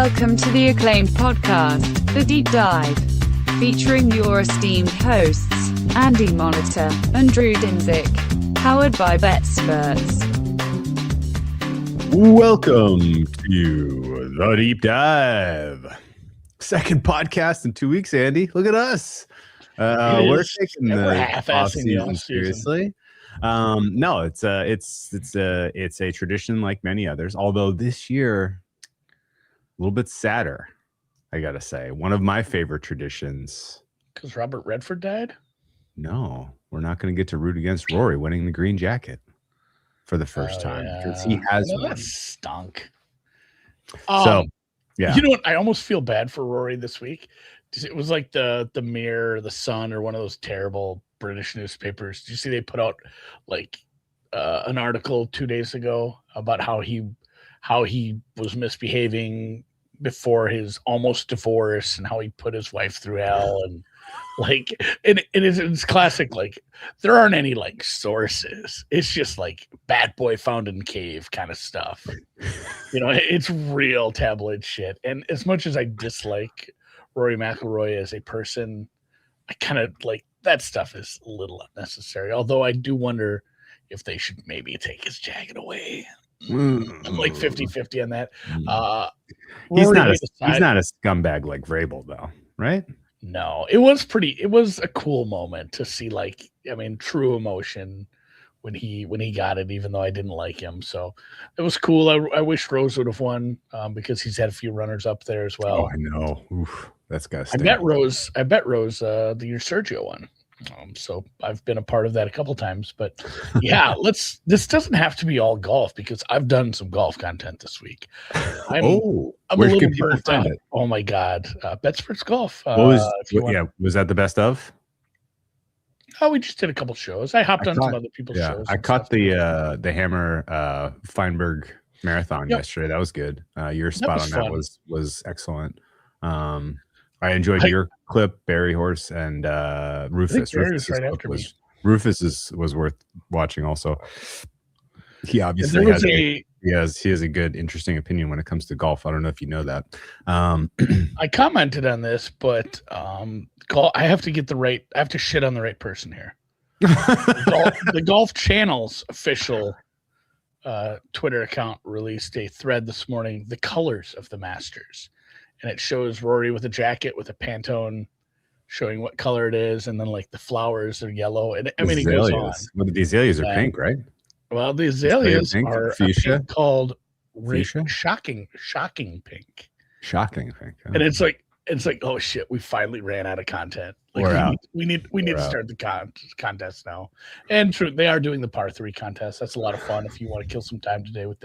Welcome to the acclaimed podcast, The Deep Dive, featuring your esteemed hosts, Andy Monitor and Drew Dinzik, powered by BetSperts. Welcome to The Deep Dive. Second podcast in 2 weeks, Andy. Look at us. We're taking the off-season seriously. No, it's a tradition like many others, although this year a little bit sadder, I gotta say. One of my favorite traditions. Because Robert Redford died? No, we're not going to get to root against Rory winning the green jacket for the first time because he has one. That stunk. Yeah. You know what? I almost feel bad for Rory this week. It was like the Mirror, the Sun, or one of those terrible British newspapers. Did you see they put out like an article 2 days ago about how he was misbehaving before his almost divorce and how he put his wife through hell, and like it's classic. Like there aren't any like sources. It's just like bad boy found in cave kind of stuff. You know, it's real tabloid shit. And as much as I dislike Rory McIlroy as a person, I kind of like that stuff is a little unnecessary. Although I do wonder if they should maybe take his jacket away. I'm like 50-50 on that. He's not a scumbag like Vrabel though, right? No, it was a cool moment to see, like, I mean, true emotion when he got it, even though I didn't like him. So it was cool. I wish Rose would have won because he's had a few runners up there as well. Oh, I know. Oof, that's got to I bet Rose the year Sergio won. So I've been a part of that a couple times, but yeah, this doesn't have to be all golf because I've done some golf content this week. I'm a little burnt out. Oh my God. BetSperts Golf. Was that the best of? Oh, we just did a couple shows. I hopped on some other people's shows. I caught the Hammer Feinberg marathon yesterday. That was good. Your spot on that was excellent. I enjoyed your clip, Barry Horse, and Rufus. Rufus was worth watching also. He obviously has a good, interesting opinion when it comes to golf. I don't know if you know that. I commented on this, but I have to shit on the right person here. The Golf Channel's official Twitter account released a thread this morning, the colors of the Masters. And it shows Rory with a jacket with a Pantone showing what color it is. And then like the flowers are yellow. And I mean, it goes on. Well, the azaleas are pink, right? Well, the azaleas are fuchsia called fuchsia? shocking pink. Shocking pink. Oh. And it's like, oh shit, we finally ran out of content. Like, We're out. We need to start the contest now. And true, they are doing the par 3 contest. That's a lot of fun if you want to kill some time today with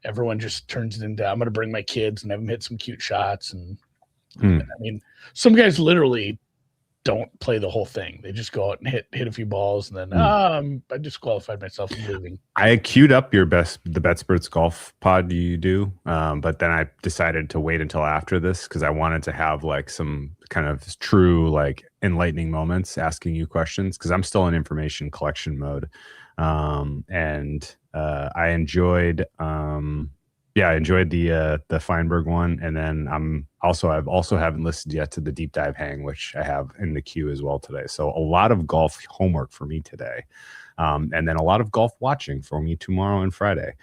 everyone just turns it into, I'm going to bring my kids and have them hit some cute shots. And I mean, some guys literally don't play the whole thing. They just go out and hit a few balls. And then I disqualified myself from moving. I queued up the BetSperts Golf pod you do. But then I decided to wait until after this because I wanted to have like some kind of true, like enlightening moments asking you questions because I'm still in information collection mode. I enjoyed the Feinberg one, and then I've also haven't listened yet to the deep dive hang, which I have in the queue as well today. So a lot of golf homework for me today, and then a lot of golf watching for me tomorrow and Friday.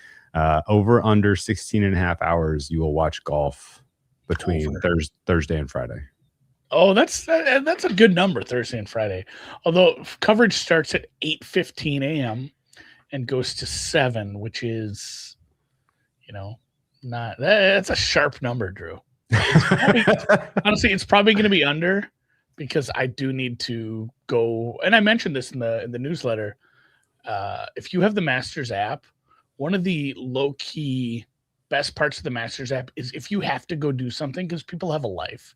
Over under 16 and a half hours, you will watch golf between Thursday and Friday. Oh, that's a good number, Thursday and Friday. Although coverage starts at 8:15 a.m. and goes to 7, which is, that's a sharp number, Drew. Honestly, it's probably going to be under because I do need to go. And I mentioned this in the newsletter. If you have the Masters app, one of the low key best parts of the Masters app is if you have to go do something because people have a life.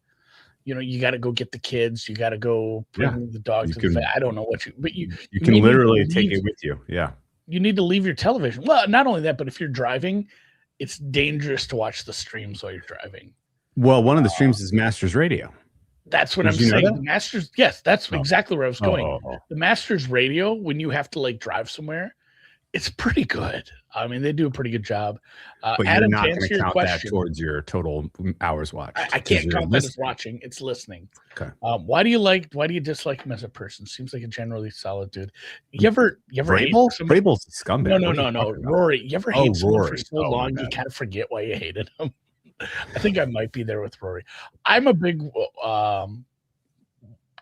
You got to go get the kids. You got to go bring the dog to the vet. I don't know but you can literally take it with you. Yeah. You need to leave your television. Well, not only that, but if you're driving, it's dangerous to watch the streams while you're driving. Well, one of the streams is Masters Radio. That's what I'm saying. The Masters, yes, that's exactly where I was going. The Masters Radio, when you have to like drive somewhere, It's pretty good. I mean, they do a pretty good job. But Adam, you're not to going answer to your count question, that towards your total hours watched. I can't count that as watching. It's listening. Okay. Why do you dislike him as a person? Seems like a generally solid dude. You ever Vrabel? hate somebody? Vrabel's a scumbag. No. Rory. You ever hate someone for so long you kind of forget why you hated him? I think I might be there with Rory. I'm a big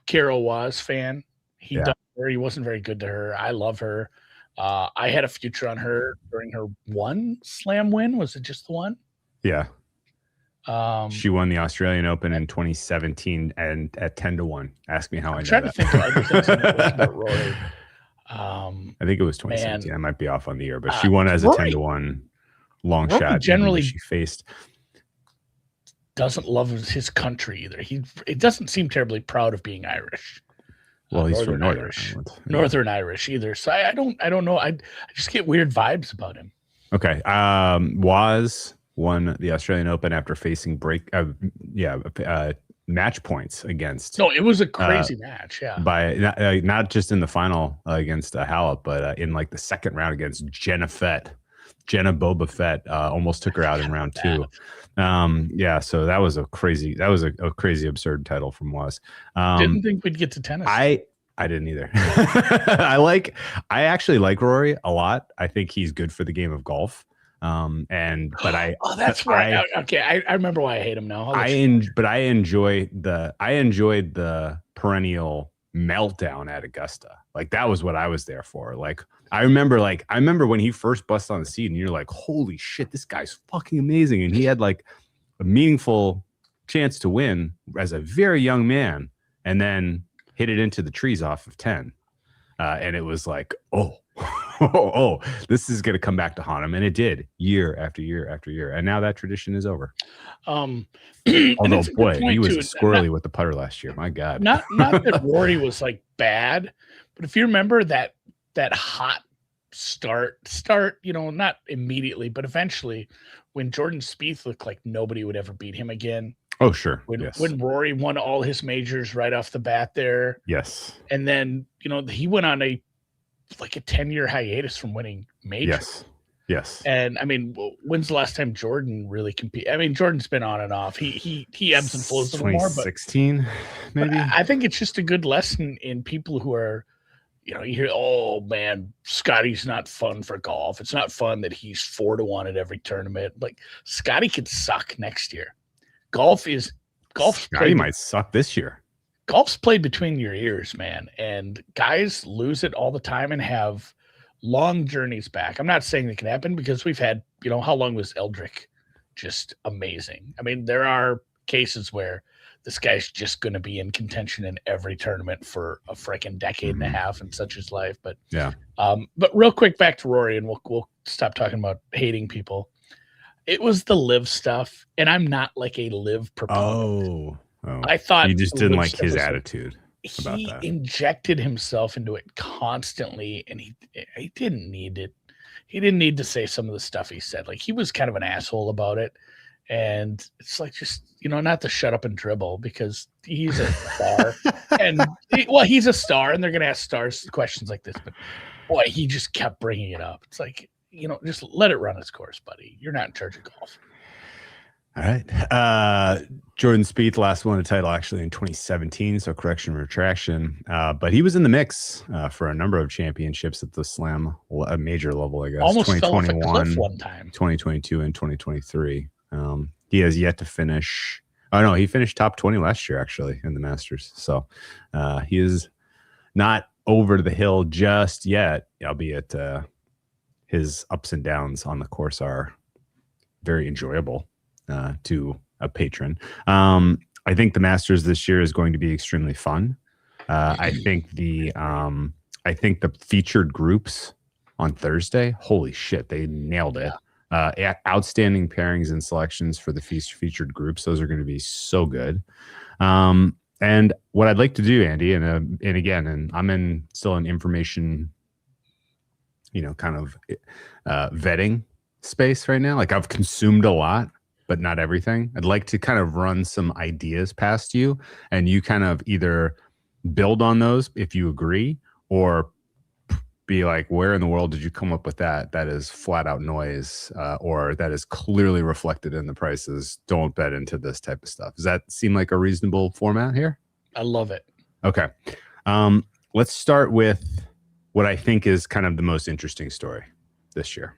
Carol Waz fan. He wasn't very good to her. I love her. I had a future on her during her one slam win. Was it just the one? Yeah. She won the Australian Open in 2017 and at 10-1. Ask me how I know that. I'm trying to think of other things about Rory. I think it was 2017. I might be off on the year, but she won as a 10-1 long shot. Generally, she faced doesn't love his country either. It doesn't seem terribly proud of being Irish. Well, he's from Northern Irish either. So I don't know. I just get weird vibes about him. Okay. Waz won the Australian Open after facing match points against. No, it was a crazy match. Yeah. By not just in the final against Halep, but in like the second round against Jenna Boba Fett almost took her out in round 2. So that was a crazy absurd title from Waz. Didn't think we'd get to tennis. I didn't either. I actually like Rory a lot. I think he's good for the game of golf. That's right. I remember why I hate him now. I enjoyed the perennial meltdown at Augusta. Like that was what I was there for. Like I remember when he first busted on the seat and you're like, holy shit, this guy's fucking amazing. And he had like a meaningful chance to win as a very young man and then hit it into the trees off of 10. And it was like, this is going to come back to haunt him. And it did year after year after year. And now that tradition is over. Although, boy, he was squirrely with the putter last year. My God. Not that Rory was like bad, but if you remember that hot start, not immediately, but eventually when Jordan Spieth looked like nobody would ever beat him again. Oh, sure. When Rory won all his majors right off the bat there. Yes. And then, he went on a 10-year hiatus from winning majors. Yes. And I mean, when's the last time Jordan really competed? I mean, Jordan's been on and off. He ebbs and flows a little more. 2016, maybe. I think it's just a good lesson in people who are, you hear, oh man, Scotty's not fun for golf. It's not fun that he's 4-1 at every tournament. Like Scotty could suck next year. Scotty might suck this year. Golf's played between your ears, man. And guys lose it all the time and have long journeys back. I'm not saying it can happen because we've had, how long was Eldrick just amazing? I mean, there are cases where this guy's just going to be in contention in every tournament for a freaking decade and a half and such his life. But yeah. But real quick back to Rory and we'll stop talking about hating people. It was the live stuff, and I'm not like a live proponent. Oh. I thought you just didn't like his attitude. He injected himself into it constantly, and he didn't need it. He didn't need to say some of the stuff he said. Like he was kind of an asshole about it, and it's like just not to shut up and dribble because he's a star, and he's a star, and they're gonna ask stars questions like this. But boy, he just kept bringing it up. It's like just let it run its course, buddy. You're not in charge of golf. All right. Jordan Spieth last won a title actually in 2017, so correction, retraction. But he was in the mix for a number of championships at the Slam major level, I guess. Almost 2021, fell off a cliff one time. 2022, and 2023. He has yet to finish. Oh no, he finished top 20 last year actually in the Masters. So he is not over the hill just yet, albeit his ups and downs on the course are very enjoyable to a patron. I think the Masters this year is going to be extremely fun. I think the featured groups on Thursday, holy shit, they nailed it. Outstanding pairings and selections for the featured groups. Those are going to be so good. And what I'd like to do, Andy, and I'm still in information, kind of vetting space right now. Like I've consumed a lot, but not everything. I'd like to kind of run some ideas past you, and you kind of either build on those if you agree, or be like, where in the world did you come up with that? That is flat out noise, or that is clearly reflected in the prices. Don't bet into this type of stuff. Does that seem like a reasonable format here? I love it. Okay. Let's start with what I think is kind of the most interesting story this year.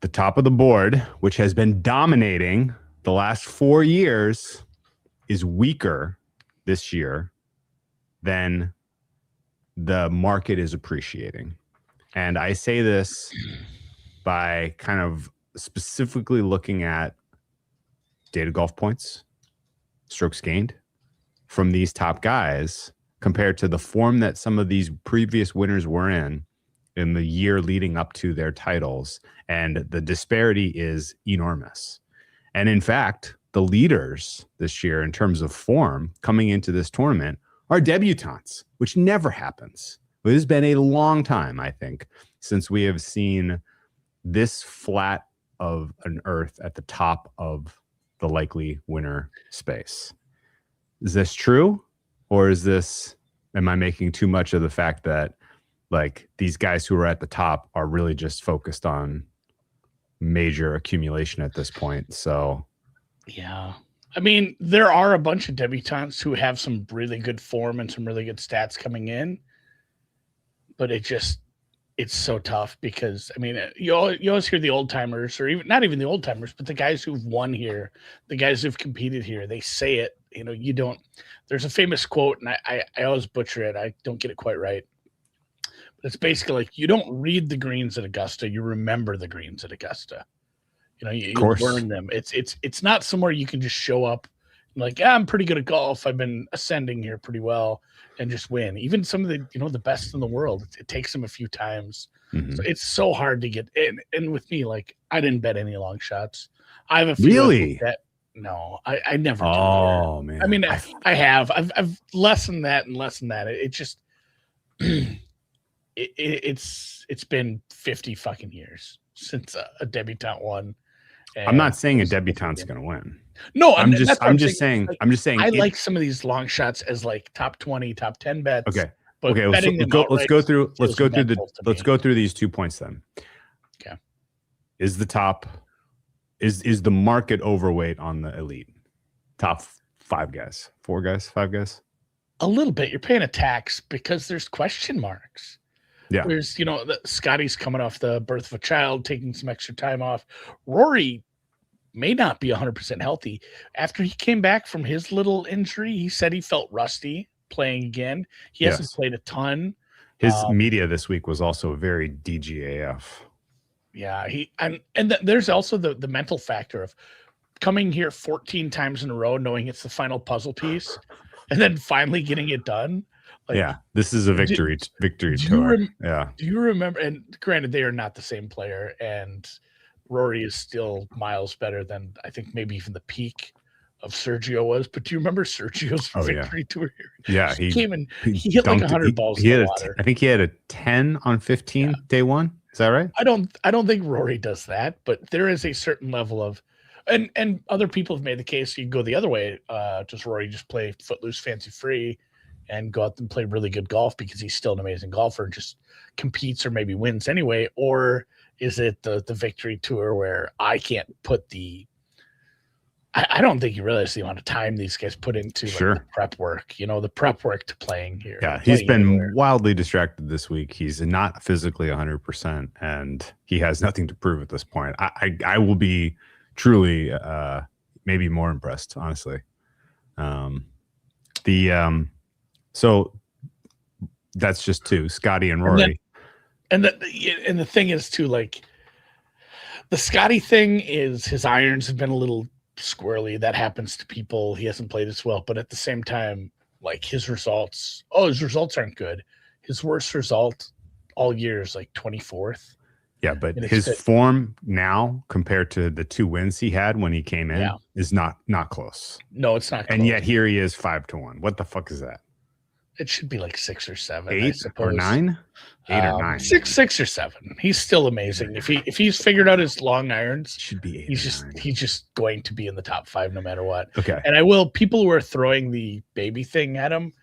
The top of the board, which has been dominating the last 4 years, is weaker this year than the market is appreciating. And I say this by kind of specifically looking at data golf points, strokes gained from these top guys compared to the form that some of these previous winners were in the year leading up to their titles. And the disparity is enormous. And in fact, the leaders this year in terms of form coming into this tournament are debutantes, which never happens. It has been a long time, I think, since we have seen this flat of an earth at the top of the likely winner space. Is this true? Or am I making too much of the fact that like these guys who are at the top are really just focused on major accumulation at this point? So yeah, I mean, there are a bunch of debutantes who have some really good form and some really good stats coming in, but it's so tough because, I mean, you always hear the old timers, or even not even the old timers, but the guys who've won here, the guys who've competed here, they say it, you don't. There's a famous quote, and I always butcher it. I don't get it quite right. But it's basically like, you don't read the greens at Augusta, you remember the greens at Augusta. You learn them. It's not somewhere you can just show up and like, I'm pretty good at golf. I've been ascending here pretty well and just win. Even some of the, the best in the world, it takes them a few times. Mm-hmm. So it's so hard to get in. And with me, like, I didn't bet any long shots. I have a few. Really? No, I never do. Oh, man. I mean, I have. I've lessened that and lessened that. It just it's been 50 fucking years since a debutante won. I'm not saying a debutante's going to win. No, I'm just saying. I like some of these long shots as like top 20, top 10 bets. Okay. But okay. Let's go through these 2 points then. Okay. Is the market overweight on the elite? Top 5 guys, 4 guys, 5 guys? A little bit. You're paying a tax because there's question marks. Yeah. There's, Scotty's coming off the birth of a child, taking some extra time off. Rory may not be 100% healthy. After he came back from his little injury, he said he felt rusty playing again. He hasn't played a ton. His media this week was also very DGAF. Yeah, there's also the mental factor of coming here 14 times in a row, knowing it's the final puzzle piece, and then finally getting it done. Like, yeah, this is a victory tour. Do you remember? And granted, they are not the same player, and Rory is still miles better than I think maybe even the peak of Sergio was. But do you remember Sergio's victory tour? Yeah, he came in. He hit like 100 balls in the water. I think he had a 10 on 15 day one. Is that right? I don't think Rory does that, but there is a certain level of, and other people have made the case you can go the other way. Does Rory just play footloose, fancy free, and go out and play really good golf because he's still an amazing golfer, just competes or maybe wins anyway? Or is it the victory tour where I can't put I don't think you realize the amount of time these guys put into the prep work, the prep work to playing here. Yeah, he's been wildly distracted this week. He's not physically 100%, and he has nothing to prove at this point. I will be truly maybe more impressed, honestly. So that's just 2, Scotty and Rory. And the thing is too, like, the Scotty thing is his irons have been a little squirrely. That happens to people. He hasn't played as well, but at the same time, like, his results aren't good. His worst result all year is like 24th. Yeah, but his form now compared to the 2 wins he had when he came in is not close. No, it's not close. And yet here he is 5-1. What the fuck is that? It should be like 6 or 7, 8 I suppose. Or 9? 8 or 9. 6 or 7. He's still amazing. If he's figured out his long irons, should be 8. He's just going to be in the top 5 no matter what. Okay. And people who are throwing the baby thing at him,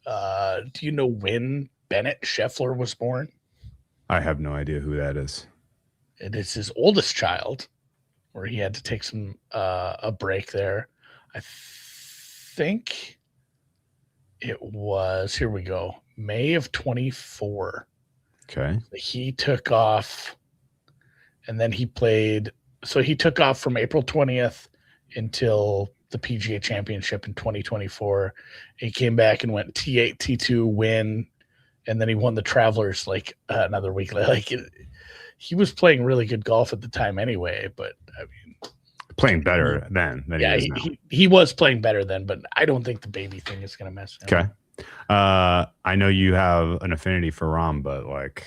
Do you know when Bennett Scheffler was born? I have no idea who that is. It is his oldest child, where he had to take a break there. I think it was, here we go, May of 24. Okay. He took off, and then he played. So he took off from April 20th until the PGA Championship in 2024. He came back and went T8, T2, win, and then he won the Travelers like another week. He was playing really good golf at the time anyway, but I mean, playing better then than he is now. He was playing better then, but I don't think the baby thing is going to mess him. Okay. I know you have an affinity for Rahm, but like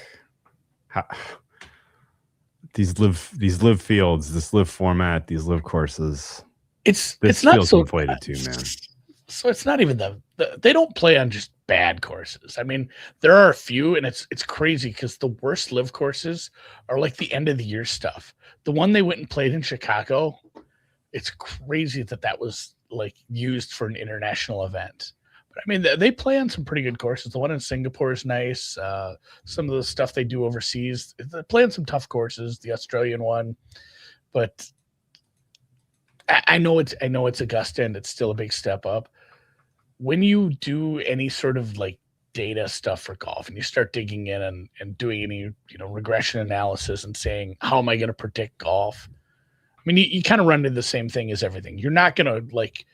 these live fields, this live format, these live courses. It's not so inflated too, man. So it's not even they don't play on just bad courses. I mean, there are a few, and it's crazy because the worst live courses are like the end of the year stuff. The one they went and played in Chicago, it's crazy that was like used for an international event. But I mean, they play on some pretty good courses. The one in Singapore is nice. Some of the stuff they do overseas, they play on some tough courses. The Australian one, but I know it's Augusta, and it's still a big step up. When you do any sort of like data stuff for golf, and you start digging in and doing any regression analysis and saying, how am I going to predict golf? I mean, you kind of run into the same thing as everything. You're not going to like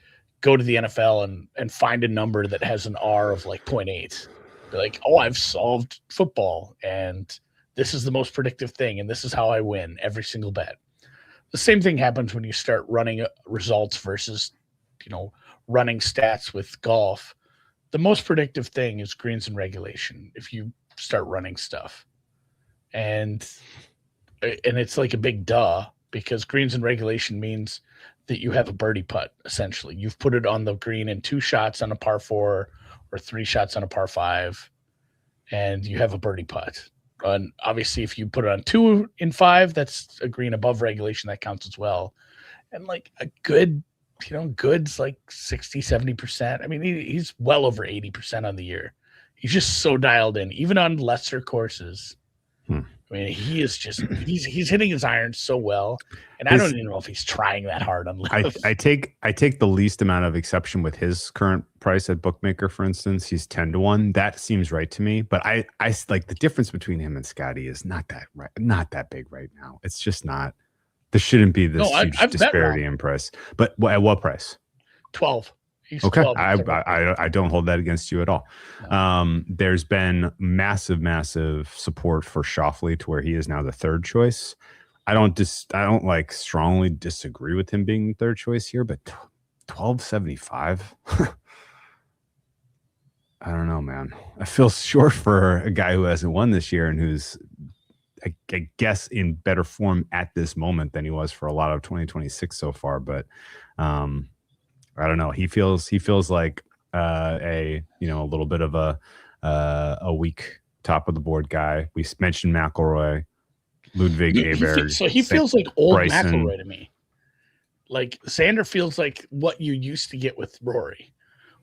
go to the NFL and find a number that has an R of like 0.8. Be like, oh, I've solved football, and this is the most predictive thing, and this is how I win every single bet. The same thing happens when you start running results versus, running stats with golf. The most predictive thing is greens and regulation. If you start running stuff, and it's like a big duh, because greens and regulation means that you have a birdie putt. Essentially, you've put it on the green in 2 shots on a par 4 or 3 shots on a par 5, and you have a birdie putt. And obviously, if you put it on 2 in 5, that's a green above regulation. That counts as well. And like a good, good's like 60, 70%. I mean, he's well over 80% on the year. He's just so dialed in, even on lesser courses. I mean, he is just he's hitting his irons so well, and I don't even know if he's trying that hard on live. I take the least amount of exception with his current price at Bookmaker, for instance. He's 10-1. That seems right to me. But I like the difference between him and Scotty is not that big right now. It's just not. There shouldn't be this huge disparity in price. But at what price? 12. He's okay, 12. I don't hold that against you at all. No. There's been massive support for Schauffele to where he is now the third choice. I don't like strongly disagree with him being the third choice here, but 1275. I don't know, man. I feel short for a guy who hasn't won this year and who's, I guess, in better form at this moment than he was for a lot of 2026 so far. But I don't know. He feels like a little bit of a weak top of the board guy. We mentioned McIlroy, Ludwig Aberg. So he feels like old Bryson. McIlroy to me. Like Xander feels like what you used to get with Rory,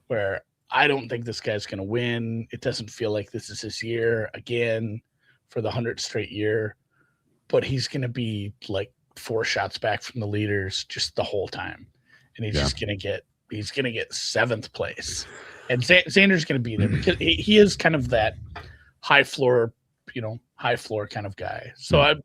where I don't think this guy's going to win. It doesn't feel like this is his year again for the 100th straight year, but he's going to be like 4 shots back from the leaders just the whole time. And he's just going to get 7th place. And Xander's going to be there because he is kind of that high floor kind of guy. So I'm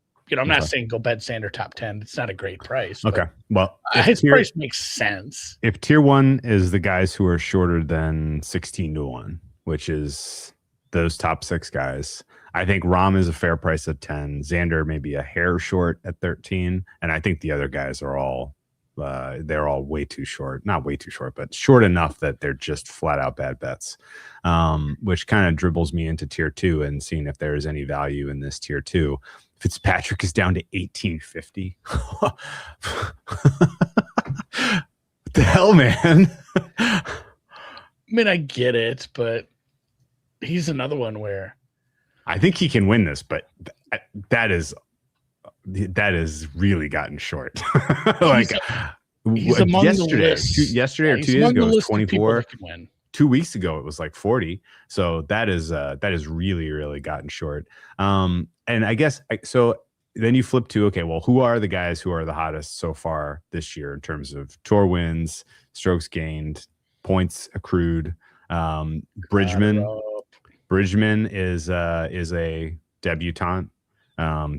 not saying go bet Xander top 10. It's not a great price. Okay. Well, his price makes sense. If tier 1 is the guys who are shorter than 16-1, which is those top 6 guys, I think Rahm is a fair price at 10. Xander may be a hair short at 13. And I think the other guys are all they're all way too short. Not way too short, but short enough that they're just flat out bad bets, which kind of dribbles me into tier 2 and seeing if there is any value in this tier 2. Fitzpatrick is down to 1850. What the hell, man? I mean, I get it, but he's another one where I think he can win this, but that is really gotten short. Like he's among yesterday or 2 years ago, it was 24. 2 weeks ago it was like 40. So that is really, really gotten short. And I guess so. Then you flip to, okay, well, who are the guys who are the hottest so far this year in terms of tour wins, strokes gained, points accrued? Bridgman is a debutant.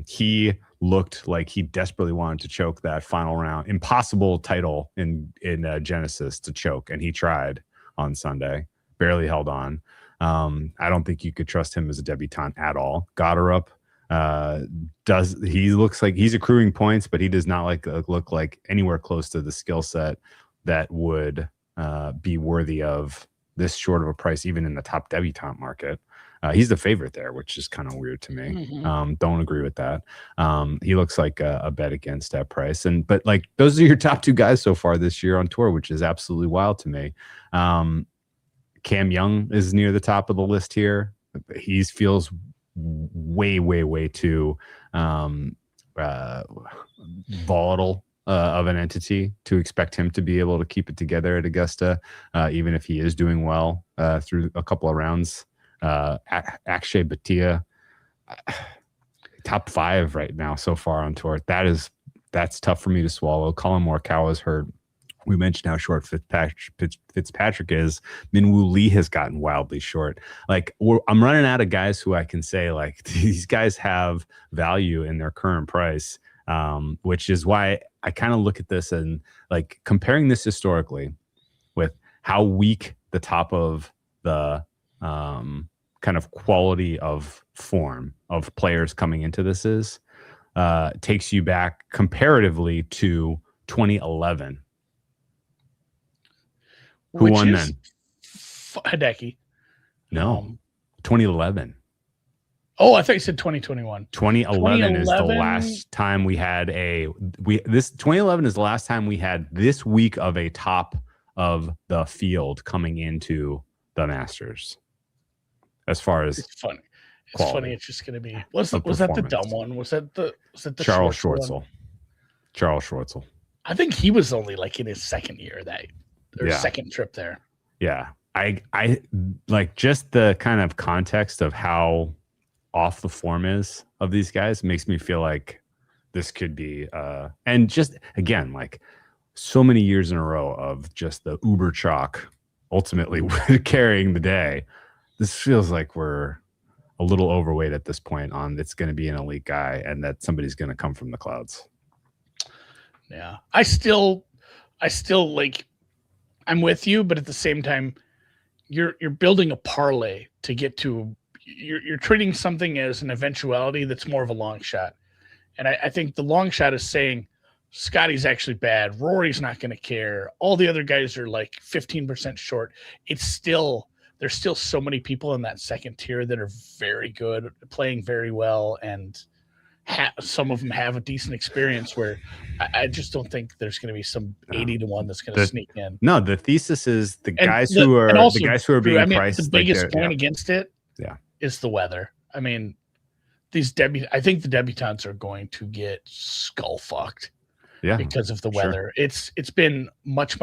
He looked like he desperately wanted to choke that final round, impossible title in Genesis to choke, and he tried on Sunday, barely held on. I don't think you could trust him as a debutante at all. Goddard he looks like he's accruing points, but he does not look like anywhere close to the skill set that would be worthy of this short of a price, even in the top debutante market. He's the favorite there, which is kind of weird to me. Don't agree with that. He looks like a bet against that price. But like those are your top two guys so far this year on tour, which is absolutely wild to me. Cam Young is near the top of the list here. He feels way too volatile of an entity to expect him to be able to keep it together at Augusta, even if he is doing well through a couple of rounds. Akshay Bhatia, top 5 right now so far on tour. That's tough for me to swallow. Colin Morikawa is hurt. We mentioned how short Fitzpatrick is. Minwoo Lee has gotten wildly short. Like I'm running out of guys who I can say like these guys have value in their current price, which is why I kind of look at this and like comparing this historically with how weak the top of the kind of quality of form of players coming into this is, takes you back comparatively to 2011. Who won then? Hideki. No, 2011. Oh, I thought you said 2021. 2011 is the last time we had 2011 is the last time we had this week of a top of the field coming into the Masters. As far as it's funny. It's quality. Funny. It's just going to be. Was that the dumb one? Was that the Charles Schwartzel? Charles Schwartzel. I think he was only like in his second year second trip there. Yeah. I like just the kind of context of how off the form is of these guys makes me feel like this could be and just again like so many years in a row of just the uber chalk ultimately carrying the day. This feels like we're a little overweight at this point on it's going to be an elite guy and that somebody's going to come from the clouds. Yeah. I still like I'm with you, but at the same time you're building a parlay to get to you're treating something as an eventuality that's more of a long shot. And I think the long shot is saying Scotty's actually bad. Rory's not going to care. All the other guys are like 15% short. There's still so many people in that second tier that are very good, playing very well, and some of them have a decent experience where I just don't think there's going to be some 80-1 that's going to sneak in. No, the thesis is the guys who are being priced. The biggest point against it is the weather. I mean, I think the debutantes are going to get skull fucked because of the weather. Sure. It's been much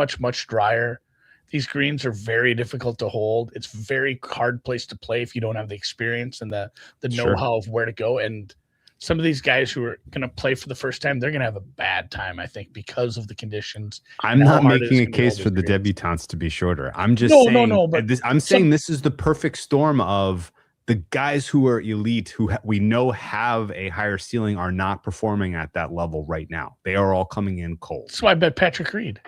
drier. These greens are very difficult to hold. It's a very hard place to play if you don't have the experience and the know-how of where to go. And some of these guys who are going to play for the first time, they're going to have a bad time, I think, because of the conditions. I'm not making a case for the debutantes to be shorter. I'm just saying this is the perfect storm of the guys who are elite, who we know have a higher ceiling, are not performing at that level right now. They are all coming in cold. That's why I bet Patrick Reed.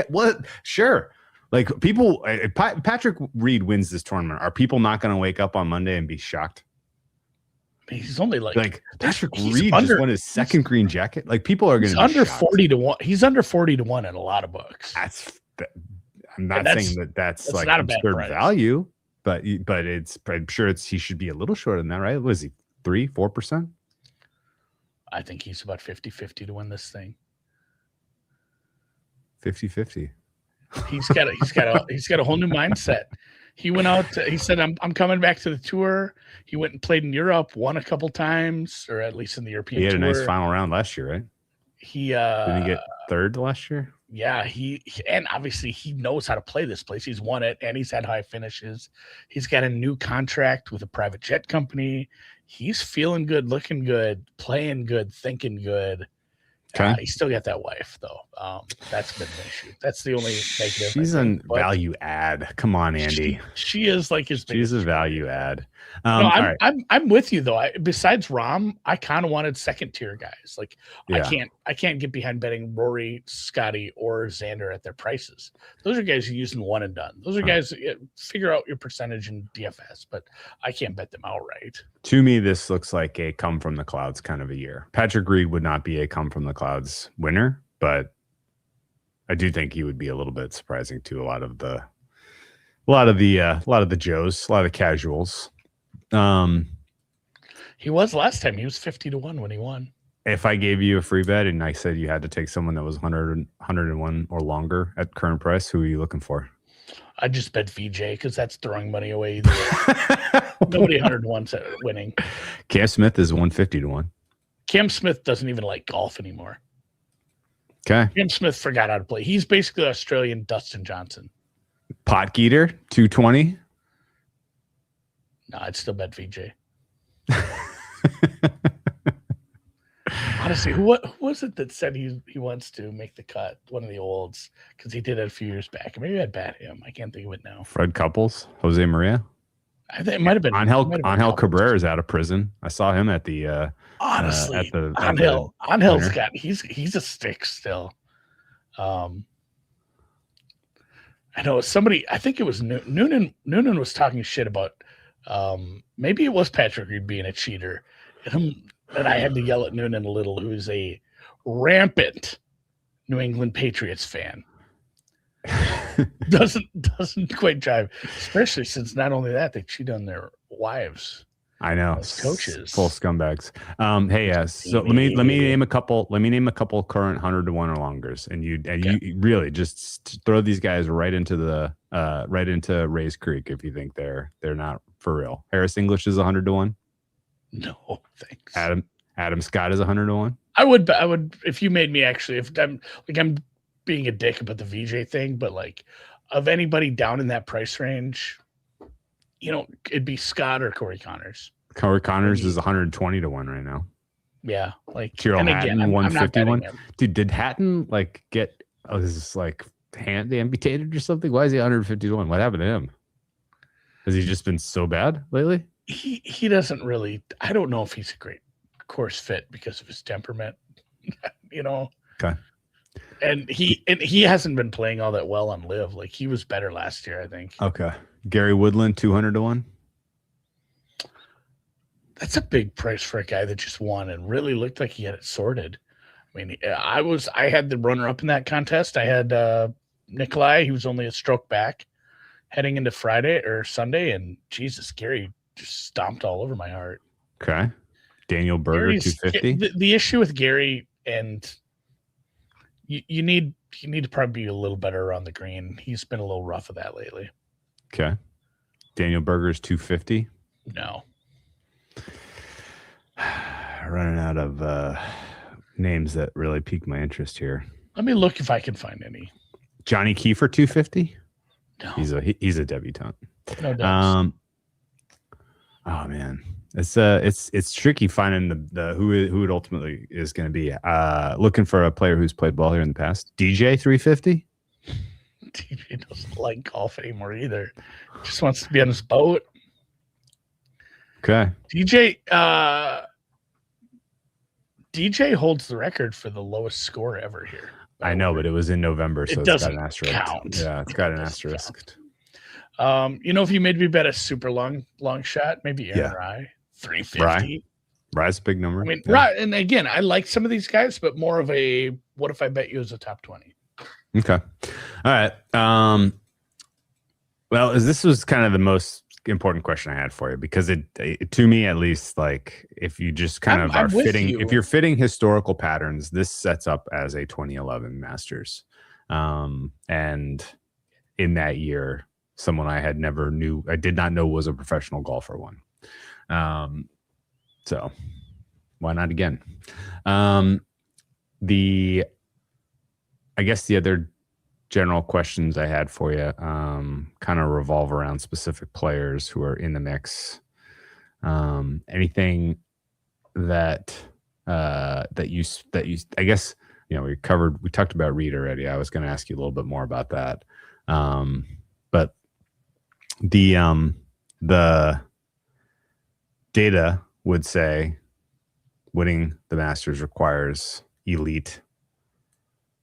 What? Sure. Like people, Patrick Reed wins this tournament. Are people not going to wake up on Monday and be shocked? He's only like Patrick Reed just won his second green jacket. Like people are going to be under 40-1. He's under 40-1 in a lot of books. I'm not saying that's like not absurd value, but I'm sure he should be a little shorter than that, right? Was he 3-4%? I think he's about 50-50 to win this thing. 50-50. He's got a whole new mindset. He went out. He said, "I'm coming back to the tour." He went and played in Europe, won a couple times, or at least in the European. He had tour. a nice final round last year, right? Didn't he get third last year? Yeah, and obviously he knows how to play this place. He's won it, and he's had high finishes. He's got a new contract with a private jet company. He's feeling good, looking good, playing good, thinking good. Okay. He's still got that wife, though. That's been an issue. That's the only negative. She's a value add. Come on, Andy. She is like his biggest. She's a value add. No, I'm with you though. Besides Rahm, I kind of wanted second tier guys. Like I can't get behind betting Rory, Scotty, or Xander at their prices. Those are guys you're using one and done. Those are guys figure out your percentage in DFS, but I can't bet them outright. To me, this looks like a come from the clouds kind of a year. Patrick Reed would not be a come from the clouds winner, but I do think he would be a little bit surprising to a lot of the Joes, a lot of the casuals. He was last time. He was 50-1 when he won. If I gave you a free bet and I said you had to take someone that was 101 or longer at current price, who are you looking for? I just bet VJ because that's throwing money away either way. Nobody 101's winning. Cam Smith is 150-1. Cam Smith doesn't even like golf anymore. Okay. Cam Smith forgot how to play. He's basically Australian Dustin Johnson. Potgeeter, 220. No, I'd still bet VJ. Honestly, who was it that said he wants to make the cut? One of the olds, because he did it a few years back. Maybe I'd bet him. I can't think of it now. Fred Couples, Jose Maria. I think it might have been Angel Cabrera is out of prison. I saw him at the honestly Angel's got he's a stick still. I know somebody. I think it was Noonan. Noonan was talking shit about. Maybe it was Patrick Reed being a cheater, and I had to yell at Noonan a little, who's a rampant New England Patriots fan. doesn't quite jive, especially since not only that, they cheat on their wives. I know, as coaches, full scumbags. Hey, so let me name a couple. Let me name a couple current 100-1 or longers, and you really just throw these guys right into Rays Creek if you think they're not for real. Harris English is 100-1. No, thanks. Adam Scott is 100-1. I would if you made me actually. If I'm being a dick about the VJ thing, but like of anybody down in that price range, it'd be Scott or Corey Connors. Corey Connors is 120-1 right now. Yeah, like Tyrrell Hatton 151. Dude, did Hatton get his hand amputated or something? Why is he 150-1? What happened to him? Has he just been so bad lately? He doesn't really. I don't know if he's a great course fit because of his temperament. Okay. And he hasn't been playing all that well on Live. Like he was better last year, I think. Okay. Gary Woodland 200-1. That's a big price for a guy that just won and really looked like he had it sorted. I mean, I had the runner up in that contest. I had Nikolai. He was only a stroke back heading into Friday or Sunday, and Jesus, Gary just stomped all over my heart. Okay. Daniel Berger 250. The issue with Gary, and you need to probably be a little better around the green. He's been a little rough of that lately. Okay. Daniel Berger's 250. No. Running out of names that really pique my interest here. Let me look if I can find any. Johnny Kiefer 250. No. He's a debutante. No doubt. Oh man, it's tricky finding the who it ultimately is going to be. Looking for a player who's played ball here in the past. DJ 350. DJ doesn't like golf anymore either. Just wants to be on his boat. Okay. DJ holds the record for the lowest score ever here. I know, but it was in November, so it's got an asterisk. Count. Yeah, it's got an asterisk. If you made me bet a super long shot, maybe Aaron Rye, 350. Rye's a big number. I mean, Rye, and again, I like some of these guys, but more of a what if I bet you as a top 20? Okay. All right. Well, this was kind of the most important question I had for you because it to me at least, like if you just kind of are fitting, if you're fitting historical patterns, this sets up as a 2011 Masters. And in that year, someone I did not know was a professional golfer won. So why not again? The I guess the other general questions I had for you kind of revolve around specific players who are in the mix. Anything that you I guess we talked about Reed already. I was going to ask you a little bit more about that. But the data would say winning the Masters requires elite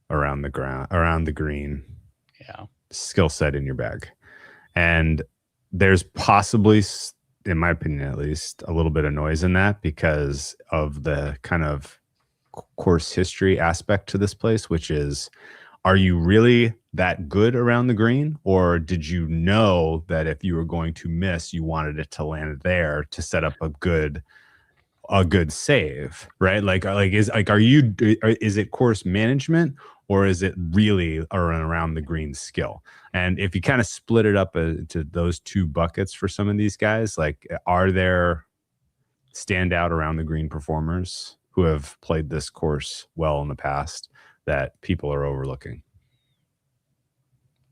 around the green skill set in your bag. And there's possibly, in my opinion at least, a little bit of noise in that because of the kind of course history aspect to this place, which is, are you really that good around the green, or did you know that if you were going to miss, you wanted it to land there to set up a good save, right? Is it course management, or is it really around the green skill? And if you kind of split it up into those two buckets for some of these guys, like, are there standout around the green performers who have played this course well in the past that people are overlooking?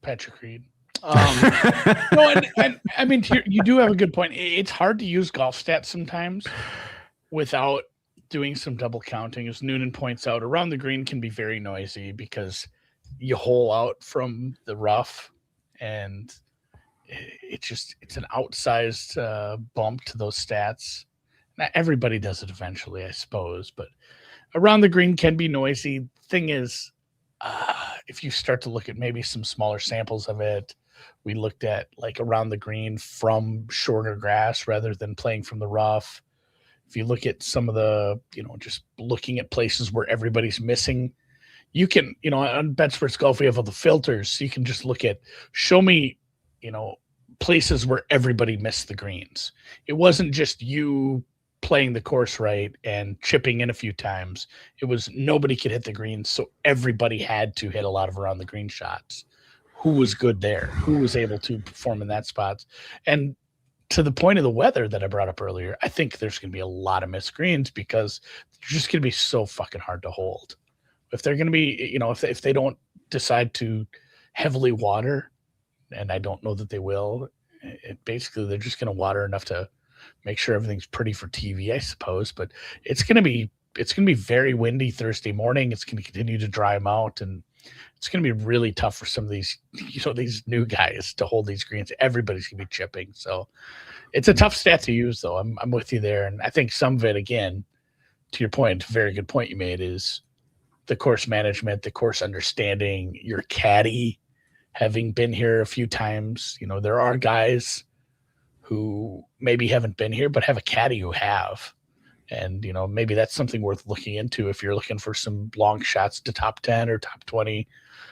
Patrick Reed. No, and I mean, you do have a good point. It's hard to use golf stats sometimes without doing some double counting. As Noonan points out, around the green can be very noisy because you hole out from the rough, and it's an outsized bump to those stats. Now, everybody does it eventually, I suppose, but around the green can be noisy. Thing is, if you start to look at maybe some smaller samples of it, we looked at like around the green from shorter grass rather than playing from the rough. If you look at some of the, just looking at places where everybody's missing, you can, on BetSports Golf, we have all the filters. So you can just look at, show me, places where everybody missed the greens. It wasn't just you playing the course right and chipping in a few times. It was nobody could hit the greens. So everybody had to hit a lot of around the green shots. Who was good there? Who was able to perform in that spot? And to the point of the weather that I brought up earlier, I think there's going to be a lot of missed greens because they're just going to be so fucking hard to hold. If they're going to be, if they don't decide to heavily water, and I don't know that they will, basically they're just going to water enough to make sure everything's pretty for TV, I suppose. But it's going to be very windy Thursday morning. It's going to continue to dry them out, and it's going to be really tough for some of these, these new guys to hold these greens. Everybody's going to be chipping. So it's a tough stat to use, though. I'm with you there. And I think some of it, again, to your point, very good point you made, is the course management, the course understanding, your caddy having been here a few times. There are guys who maybe haven't been here, but have a caddy who have. And, maybe that's something worth looking into if you're looking for some long shots to top 10 or top 20.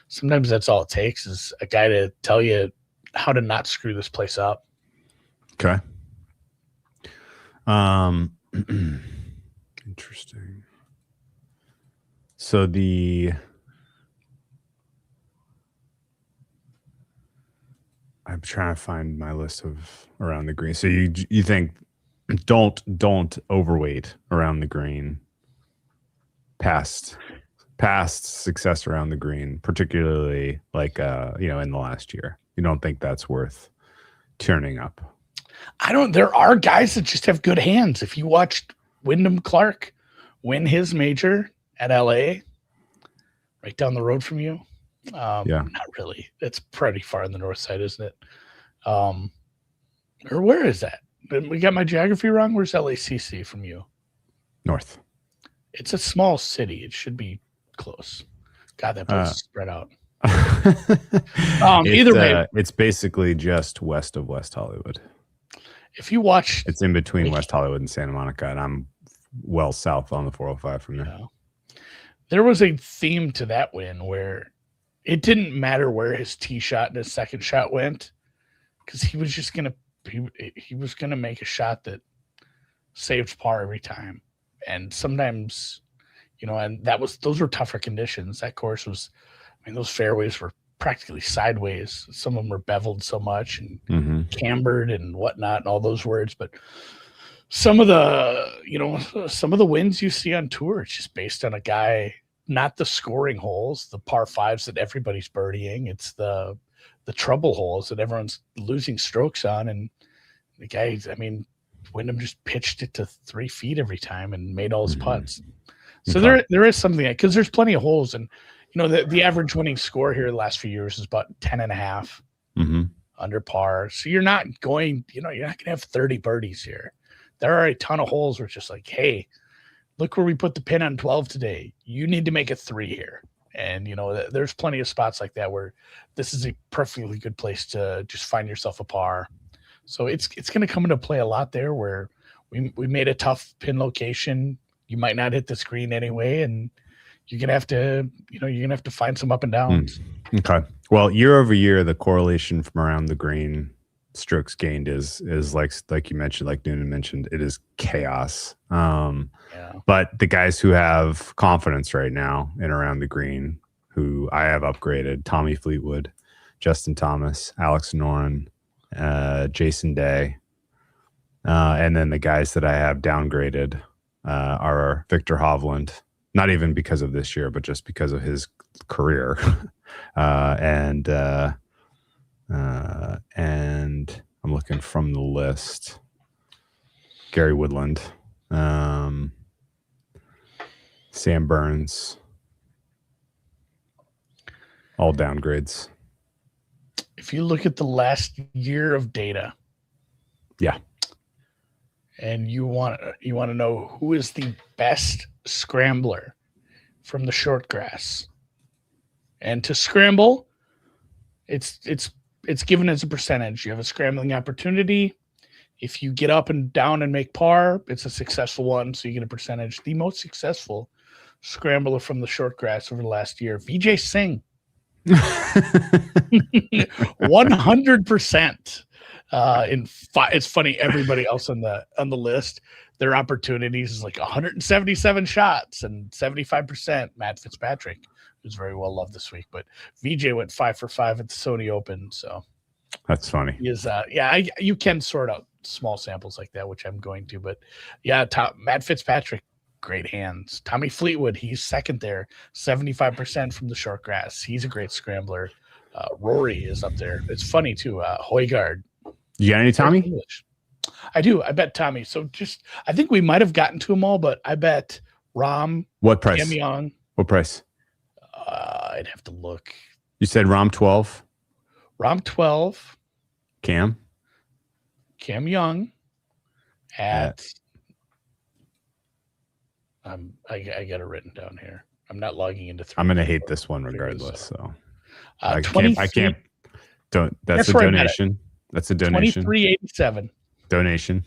Sometimes that's all it takes, is a guy to tell you how to not screw this place up. Okay. Interesting. So I'm trying to find my list of around the green. So you think don't overweight around the green past success around the green, particularly like in the last year. You don't think that's worth turning up? There are guys that just have good hands. If you watched Wyndham Clark win his major at LA, right down the road from you. Not really. It's pretty far on the north side, isn't it? Or where is that? We got my geography wrong. Where's LACC from you? North. It's a small city. It should be close. God, that place is spread out. Either way, it's basically just west of West Hollywood. If you watch, it's in between West Hollywood and Santa Monica, and I'm well south on the 405 from there. There was a theme to that win where it didn't matter where his tee shot and his second shot went, because he was just gonna he was gonna make a shot that saved par every time. And sometimes, and those were tougher conditions. That course was, those fairways were practically sideways. Some of them were beveled so much and cambered and whatnot and all those words. But some of the wins you see on tour, it's just based on a guy not the scoring holes, the par fives that everybody's birdieing. It's the trouble holes that everyone's losing strokes on. And the guys, I mean, Wyndham just pitched it to 3 feet every time and made all his putts. So there is something, because there's plenty of holes, and the average winning score here the last few years is about 10.5 under par. So you're not going, you're not going to have 30 birdies here. There are a ton of holes where it's just like, hey, look where we put the pin on 12 today. You need to make a 3 here. And, there's plenty of spots like that where this is a perfectly good place to just find yourself a par. So it's going to come into play a lot there, where we made a tough pin location. You might not hit the screen anyway, and you're going to have to find some up and downs. Okay. Well, year over year, the correlation from around the green strokes gained is like you mentioned, like Noonan mentioned, it is chaos. But the guys who have confidence right now in around the green, who I have upgraded, Tommy Fleetwood, Justin Thomas, Alex Noren, Jason Day, and then the guys that I have downgraded are Victor Hovland, not even because of this year, but just because of his career, and I'm looking from the list, Gary Woodland, Sam Burns, all downgrades. If you look at the last year of data, and you want to know who is the best scrambler from the short grass, and to scramble, it's given as a percentage. You have a scrambling opportunity. If you get up and down and make par, it's a successful one, so you get a percentage. The most successful scrambler from the short grass over the last year, Vijay Singh. 100%. It's funny, everybody else on the list, their opportunities is like 177 shots and 75%. Matt Fitzpatrick, who's very well loved this week, but VJ went 5 for 5 at the Sony Open. So that's funny. He is, you can sort out small samples like that, which I'm going to, but Matt Fitzpatrick, great hands. Tommy Fleetwood, he's second there, 75% from the short grass. He's a great scrambler. Rory is up there. It's funny too. Højgaard. You got any Tommy? I do. I bet Tommy. So I think we might have gotten to them all, but I bet Rahm. What price? Cam Young. What price? I'd have to look. You said Rahm 12. Rahm 12. Cam Young at. I got it written down here. I'm not logging into. I'm going to hate this one regardless. So I 23, can't. That's a donation. That's a donation. 23.87. Donation.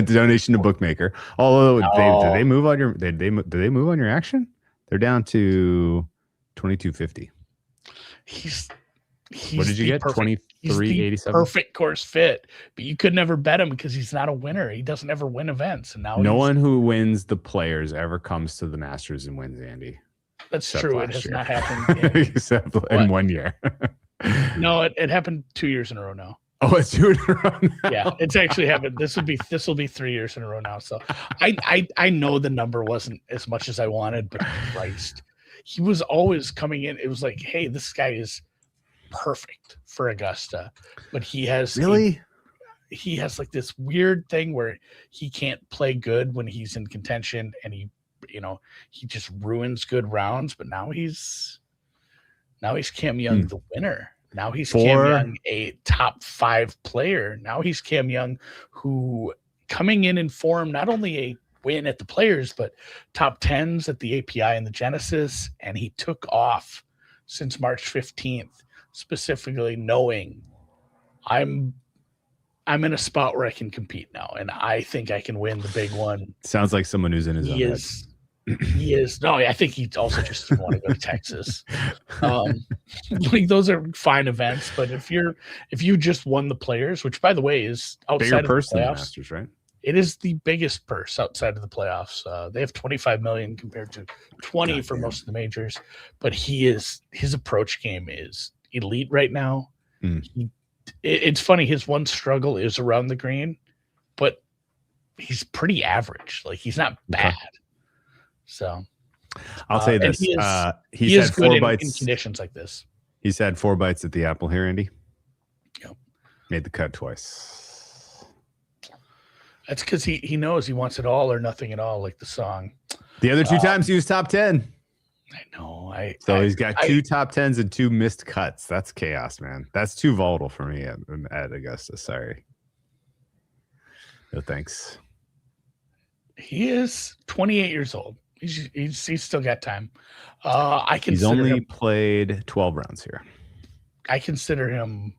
Donation to Bookmaker. Although did they move on your? Did they move on your action? They're down to 22.50. He's what did you get? 23.87. Perfect course fit, but you could never bet him because he's not a winner. He doesn't ever win events, and now no one who wins the Players ever comes to the Masters and wins, Andy. That's true. It has not happened except in 1 year. No, it happened 2 years in a row now. Oh, it's 2 in a row now. Yeah, it's actually happened. This will be 3 years in a row now. So I know the number wasn't as much as I wanted, but Christ, he was always coming in. It was like, hey, this guy is perfect for Augusta, but he has he has like this weird thing where he can't play good when he's in contention, and he just ruins good rounds. But now he's Cam Young, the winner. Now he's Cam Young, a top 5 player. Now he's Cam Young, who coming in form, not only a win at the Players, but top 10s at the API and the Genesis. And he took off since March 15th, specifically knowing I'm in a spot where I can compete now, and I think I can win the big one. Sounds like someone who's in his own head. He is. No, I think he also just didn't want to go to Texas. Like those are fine events, but if you just won the Players, which by the way is outside of the playoffs, than the Masters, right? It is the biggest purse outside of the playoffs. They have 25 million compared to 20 for most of the majors, but his approach game is elite right now. It's funny. His one struggle is around the green, but he's pretty average. Like he's not bad. So I'll say this. He is good in conditions like this. He's had 4 bites at the apple here, Andy. Yep. Made the cut twice. That's because he knows he wants it all or nothing at all, like the song. The other 2 times he was top 10. I know. He's got 2 top 10s and 2 missed cuts. That's chaos, man. That's too volatile for me at Augusta. Sorry. No thanks. He is 28 years old. He's still got time. He's only played 12 rounds here. I consider him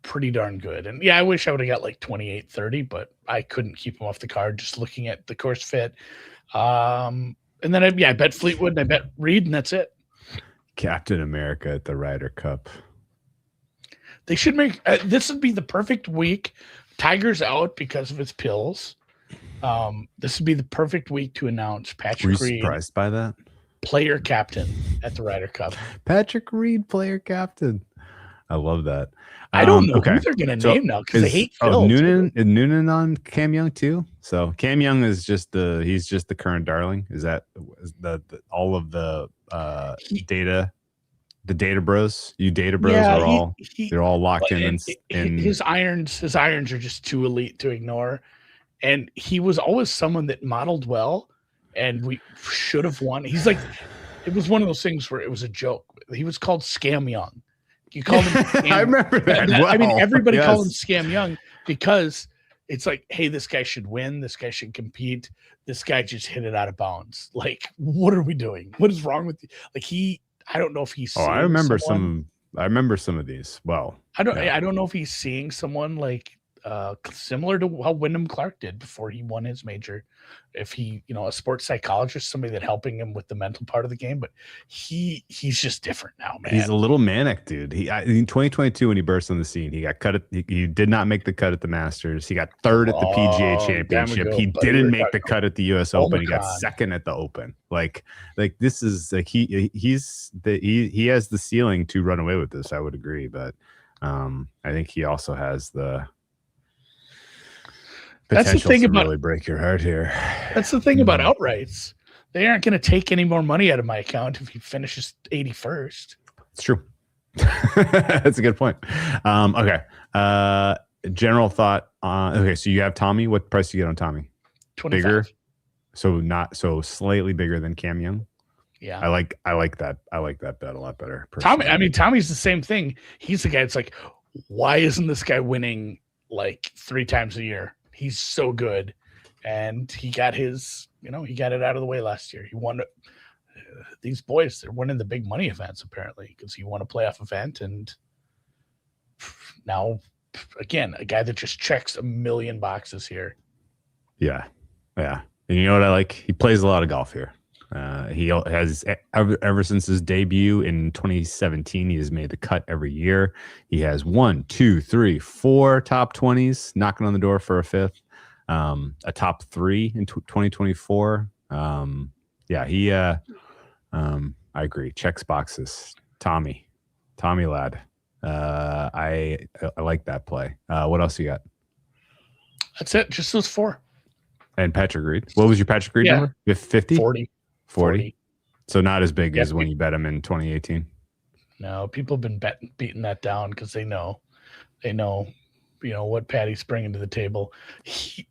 pretty darn good. And yeah, I wish I would have got like 28, 30, but I couldn't keep him off the card just looking at the course fit. And then I bet Fleetwood and I bet Reed, and that's it. Captain America at the Ryder Cup. They should make this would be the perfect week. Tiger's out because of his pills. This would be the perfect week to announce Patrick Reed. Surprised by that? Player captain at the Ryder Cup. Patrick Reed, player captain. I love that. I don't know who they're going to name now because they hate Phil. Is Noonan on Cam Young too? So Cam Young is just the current darling. Is that all of the data? The data bros, data bros are they're all locked in. His irons are just too elite to ignore. And he was always someone that modeled well, and we should have won. He's like, it was one of those things where it was a joke. He was called Scam Young. You called him Scam. I remember that. I mean, everybody called him Scam Young because it's like, hey, this guy should win. This guy should compete. This guy just hit it out of bounds. Like, what are we doing? What is wrong with you? Like I don't know if he's. Oh, I remember some of these. Well, I don't know if he's seeing someone like similar to how Wyndham Clark did before he won his major. If he, a sports psychologist, somebody that helping him with the mental part of the game, but he's just different now, man. He's a little manic, dude. In 2022 when he burst on the scene, he got cut. He did not make the cut at the Masters. He got third at the PGA Championship. He didn't make the cut at the U.S. Open. He got second at the Open. Like this is like he has the ceiling to run away with this. I would agree, but I think he also has the. That's the thing about really break your heart here. That's the thing about outrights. They aren't going to take any more money out of my account if he finishes 81st. It's true. That's a good point. Okay. General thought. Okay. So you have Tommy. What price do you get on Tommy? 25. Bigger. So slightly bigger than Cam Young. Yeah. I like that. I like that bet a lot better. Tommy's the same thing. He's the guy. It's like, why isn't this guy winning like 3 times a year? He's so good, and he got he got it out of the way last year. He won. These boys, they're winning the big money events apparently because he won a playoff event, and now again a guy that just checks a million boxes here. Yeah. And you know what I like? He plays a lot of golf here. He has ever since his debut in 2017. He has made the cut every year. He has 1, 2, 3, 4 top 20s knocking on the door for a 5th, a top 3 in 2024. I agree. Checks boxes. Tommy lad. I like that play. What else you got? That's it. Just those 4. And Patrick Reed. What was your Patrick Reed number? 50? 40. So not as big as when you bet him in 2018. No, people have been beating that down because they know, what Patty's bringing to the table. You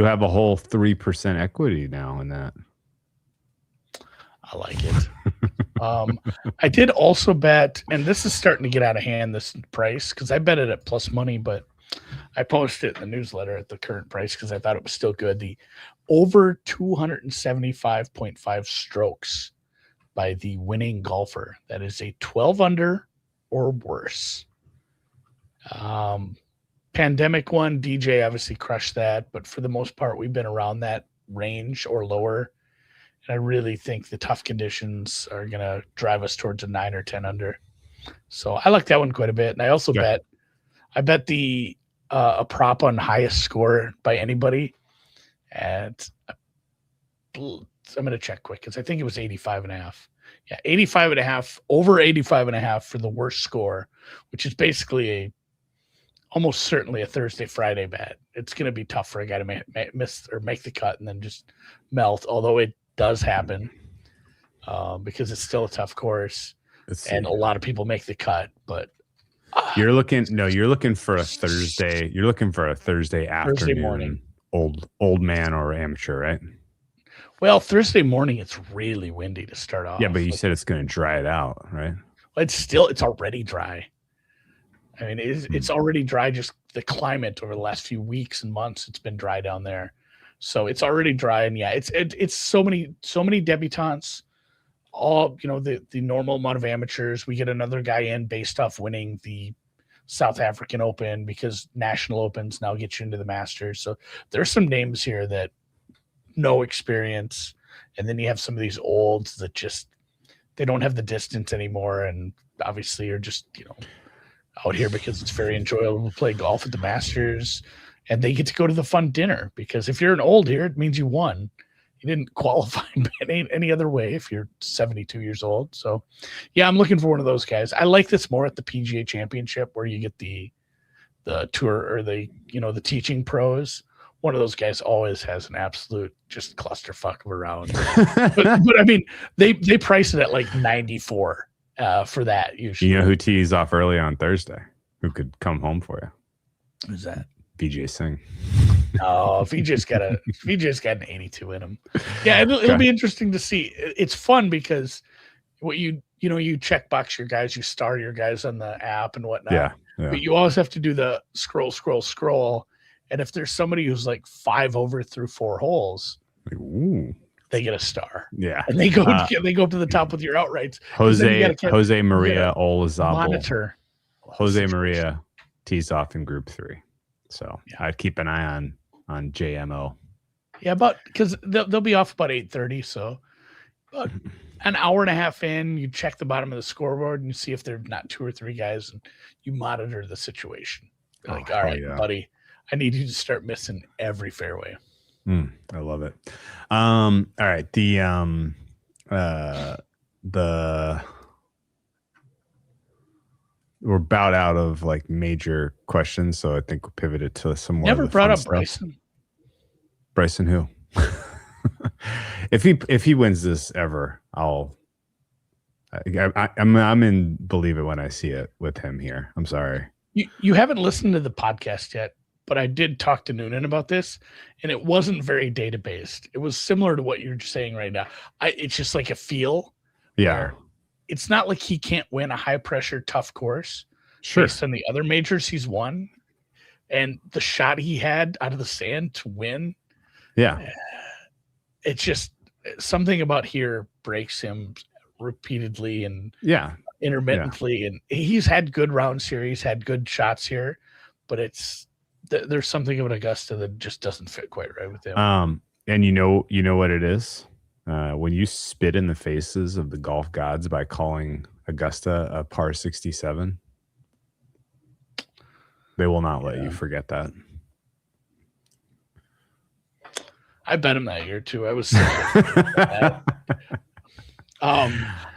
have a whole 3% equity now in that. I like it. I did also bet, and this is starting to get out of hand, this price, because I bet it at plus money, but I posted it in the newsletter at the current price because I thought it was still good. The over 275.5 strokes by the winning golfer. That is a 12 under or worse. Pandemic one, DJ obviously crushed that, but for the most part, we've been around that range or lower. And I really think the tough conditions are going to drive us towards a 9 or 10 under. So I like that one quite a bit. And I also bet the a prop on highest score by anybody. And I'm going to check quick because I think it was 85.5. Yeah, 85.5, over 85.5 for the worst score, which is basically almost certainly a Thursday, Friday bet. It's going to be tough for a guy to miss or make the cut and then just melt, although it does happen because it's still a tough course and a lot of people make the cut. But you're looking for a Thursday. You're looking for a Thursday afternoon, Thursday morning, old man or amateur, right? Well, Thursday morning, it's really windy to start off. Yeah, but you said it's going to dry it out, right? It's already dry. I mean, it's already dry. Just the climate over the last few weeks and months, it's been dry down there. So it's already dry. And yeah, it's so many debutantes, all, the normal amount of amateurs. We get another guy in based off winning the South African Open because National Opens now get you into the Masters. So there's some names here that no experience, and then you have some of these olds that just they don't have the distance anymore, and obviously are just out here because it's very enjoyable to play golf at the Masters, and they get to go to the fun dinner because if you're an old here, it means you won. You didn't qualify any other way if you're 72 years old. So yeah, I'm looking for one of those guys. I like this more at the PGA Championship where you get the tour or the teaching pros. One of those guys always has an absolute just clusterfuck of a round. but I mean, they price it at like 94 for that usually. You know who tees off early on Thursday? Who could come home for you? Who's that? Vijay Singh. Oh, Vijay's got an 82 in him. Yeah, it'll be interesting to see. It's fun because what you check box your guys, you star your guys on the app and whatnot. Yeah. But you always have to do the scroll. And if there's somebody who's like 5 over through 4 holes, they get a star. Yeah, and they go up to the top with your outrights. Jose Maria Olazabal. Monitor. Jose Maria tees off in Group 3, so I'd keep an eye on JMO. Yeah, because they'll be off about 8:30. So about an hour and a half in, you check the bottom of the scoreboard and you see if there's not 2 or 3 guys, and you monitor the situation. All right, buddy. I need you to start missing every fairway. I love it. All right. We're about out of like major questions, so I think we'll pivot it to some more. Never brought up stuff. Bryson. Bryson who? If he wins this ever, I'm in believe it when I see it with him here. I'm sorry. You haven't listened to the podcast yet, but I did talk to Noonan about this, and it wasn't very data-based. It was similar to what you're saying right now. It's just like a feel. Yeah. It's not like he can't win a high-pressure, tough course based on the other majors he's won. And the shot he had out of the sand to win. Yeah. It's just something about here breaks him repeatedly and intermittently. And he's had good rounds here. He's had good shots here, but there's something about Augusta that just doesn't fit quite right with him. And you know what it is? When you spit in the faces of the golf gods by calling Augusta a par 67, they will not let you forget that. I bet him that year too. I was I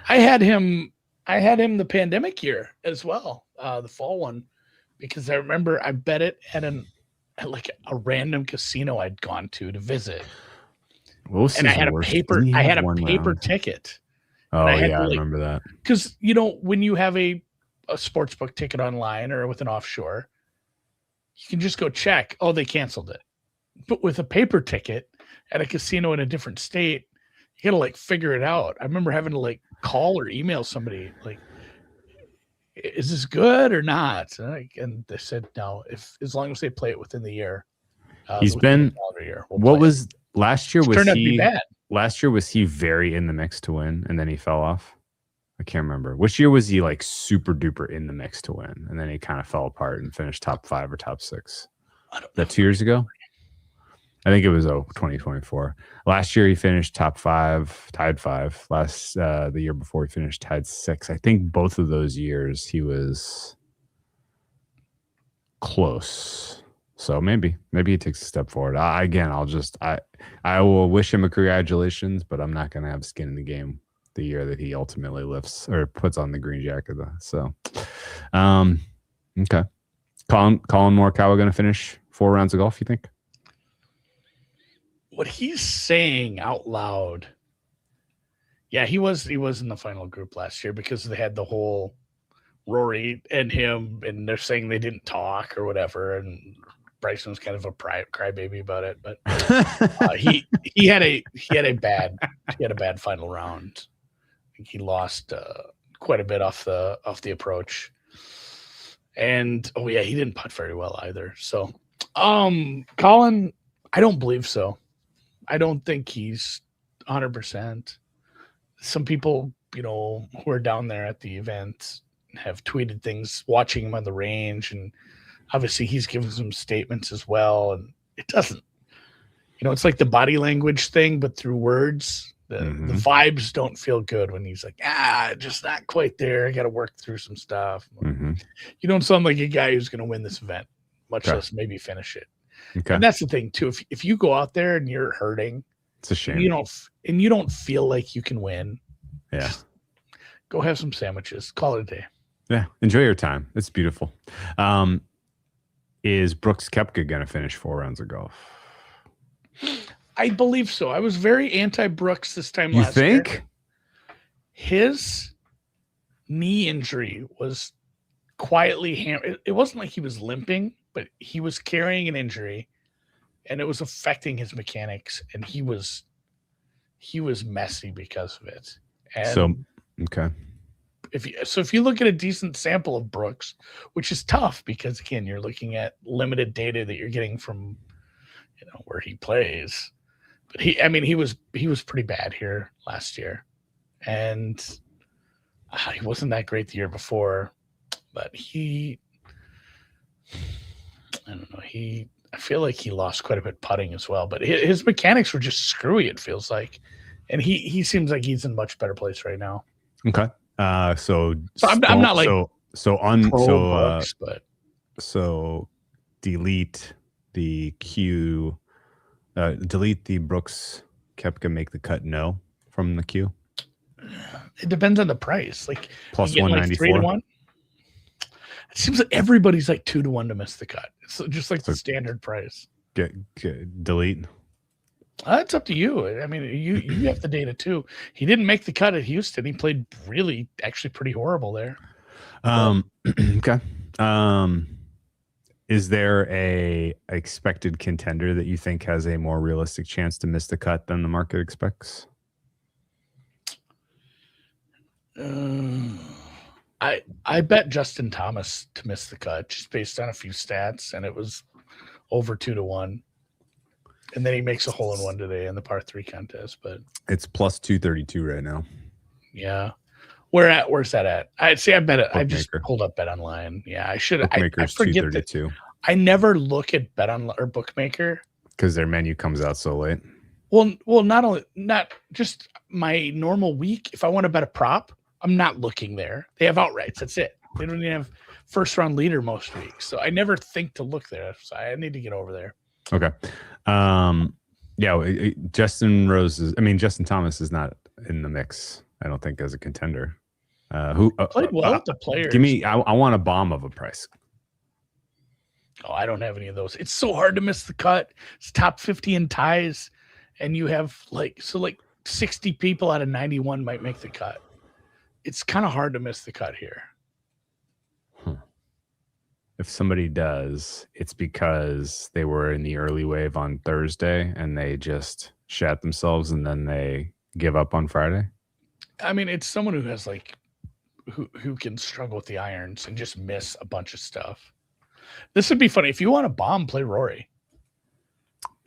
had him the pandemic year as well, the fall one, because I remember I bet it at like a random casino I'd gone to visit. And I had a paper ticket. Oh yeah, I remember that. Because when you have a sportsbook ticket online or with an offshore, you can just go check. Oh, they canceled it. But with a paper ticket at a casino in a different state, you gotta like figure it out. I remember having to like call or email somebody like, is this good or not? And they said no, as long as they play it within the year. He's been last year was he bad. Last year was he very in the mix to win and then he fell off? I can't remember. Which year was he like super duper in the mix to win and then he kind of fell apart and finished top 5 or top 6? That 2 years ago? I think it was 2024. Last year he finished top 5, tied 5. The year before he finished tied 6. I think both of those years he was close. So maybe he takes a step forward. I will wish him a congratulations, but I'm not going to have skin in the game the year that he ultimately lifts or puts on the green jacket. So, okay. Colin Morikawa going to finish 4 rounds of golf, you think? What he's saying out loud. Yeah, he was in the final group last year because they had the whole Rory and him, and they're saying they didn't talk or whatever, and Bryson's kind of a crybaby about it, but he had a bad final round. I think he lost quite a bit off the approach, and he didn't putt very well either. So, Colin, I don't believe so. I don't think he's 100%. Some people, who are down there at the event have tweeted things watching him on the range, and obviously he's given some statements as well, and it doesn't, it's like the body language thing, but through words. The vibes don't feel good when he's like, just not quite there. I got to work through some stuff. You don't sound like a guy who's going to win this event, much less maybe finish it. Okay. And that's the thing too. If you go out there and you're hurting, it's a shame. And you don't feel like you can win. Yeah. Go have some sandwiches. Call it a day. Yeah. Enjoy your time. It's beautiful. Is Brooks Koepka going to finish 4 rounds of golf? I believe so. I was very anti-Brooks this time last year. You think? His knee injury was quietly hammered. It wasn't like he was limping, but he was carrying an injury, and it was affecting his mechanics, and he was messy because of it. And okay. If you look at a decent sample of Brooks, which is tough because again, you're looking at limited data that you're getting from where he plays. But he was pretty bad here last year, and he wasn't that great the year before. But I don't know. I feel like he lost quite a bit putting as well. But his mechanics were just screwy. It feels like, and he seems like he's in a much better place right now. Okay. So I'm not like Brooks, but delete the queue. Delete the Brooks Koepka make the cut no from the queue. It depends on the price. Like plus 194. Like 3-1. It seems like everybody's like 2-1 to miss the cut. It's just like the standard price. Delete. It's up to you. I mean, you have the data too. He didn't make the cut at Houston. He played actually pretty horrible there. Okay. Is there a expected contender that you think has a more realistic chance to miss the cut than the market expects? I bet Justin Thomas to miss the cut just based on a few stats, and it was over 2-1. And then he makes a hole in one today in the par 3 contest, but it's plus 232 right now. Yeah. Where's that at? I bet it. I just pulled up Bet Online. Yeah, I should. I forget that. I never look at Bet Online or Bookmaker because their menu comes out so late. Well, not just my normal week. If I want to bet a prop, I'm not looking there. They have outrights. That's it. They don't even have first round leader most weeks, so I never think to look there. So I need to get over there. Okay. Justin Thomas is not in the mix. I don't think as a contender. Who played well with the players? Give me. I want a bomb of a price. Oh, I don't have any of those. It's so hard to miss the cut. It's top 50 in ties, and you have like 60 people out of 91 might make the cut. It's kind of hard to miss the cut here. If somebody does, it's because they were in the early wave on Thursday and they just shat themselves and then they give up on Friday. I mean, it's someone who has who can struggle with the irons and just miss a bunch of stuff. This would be funny. If you want a bomb, play Rory.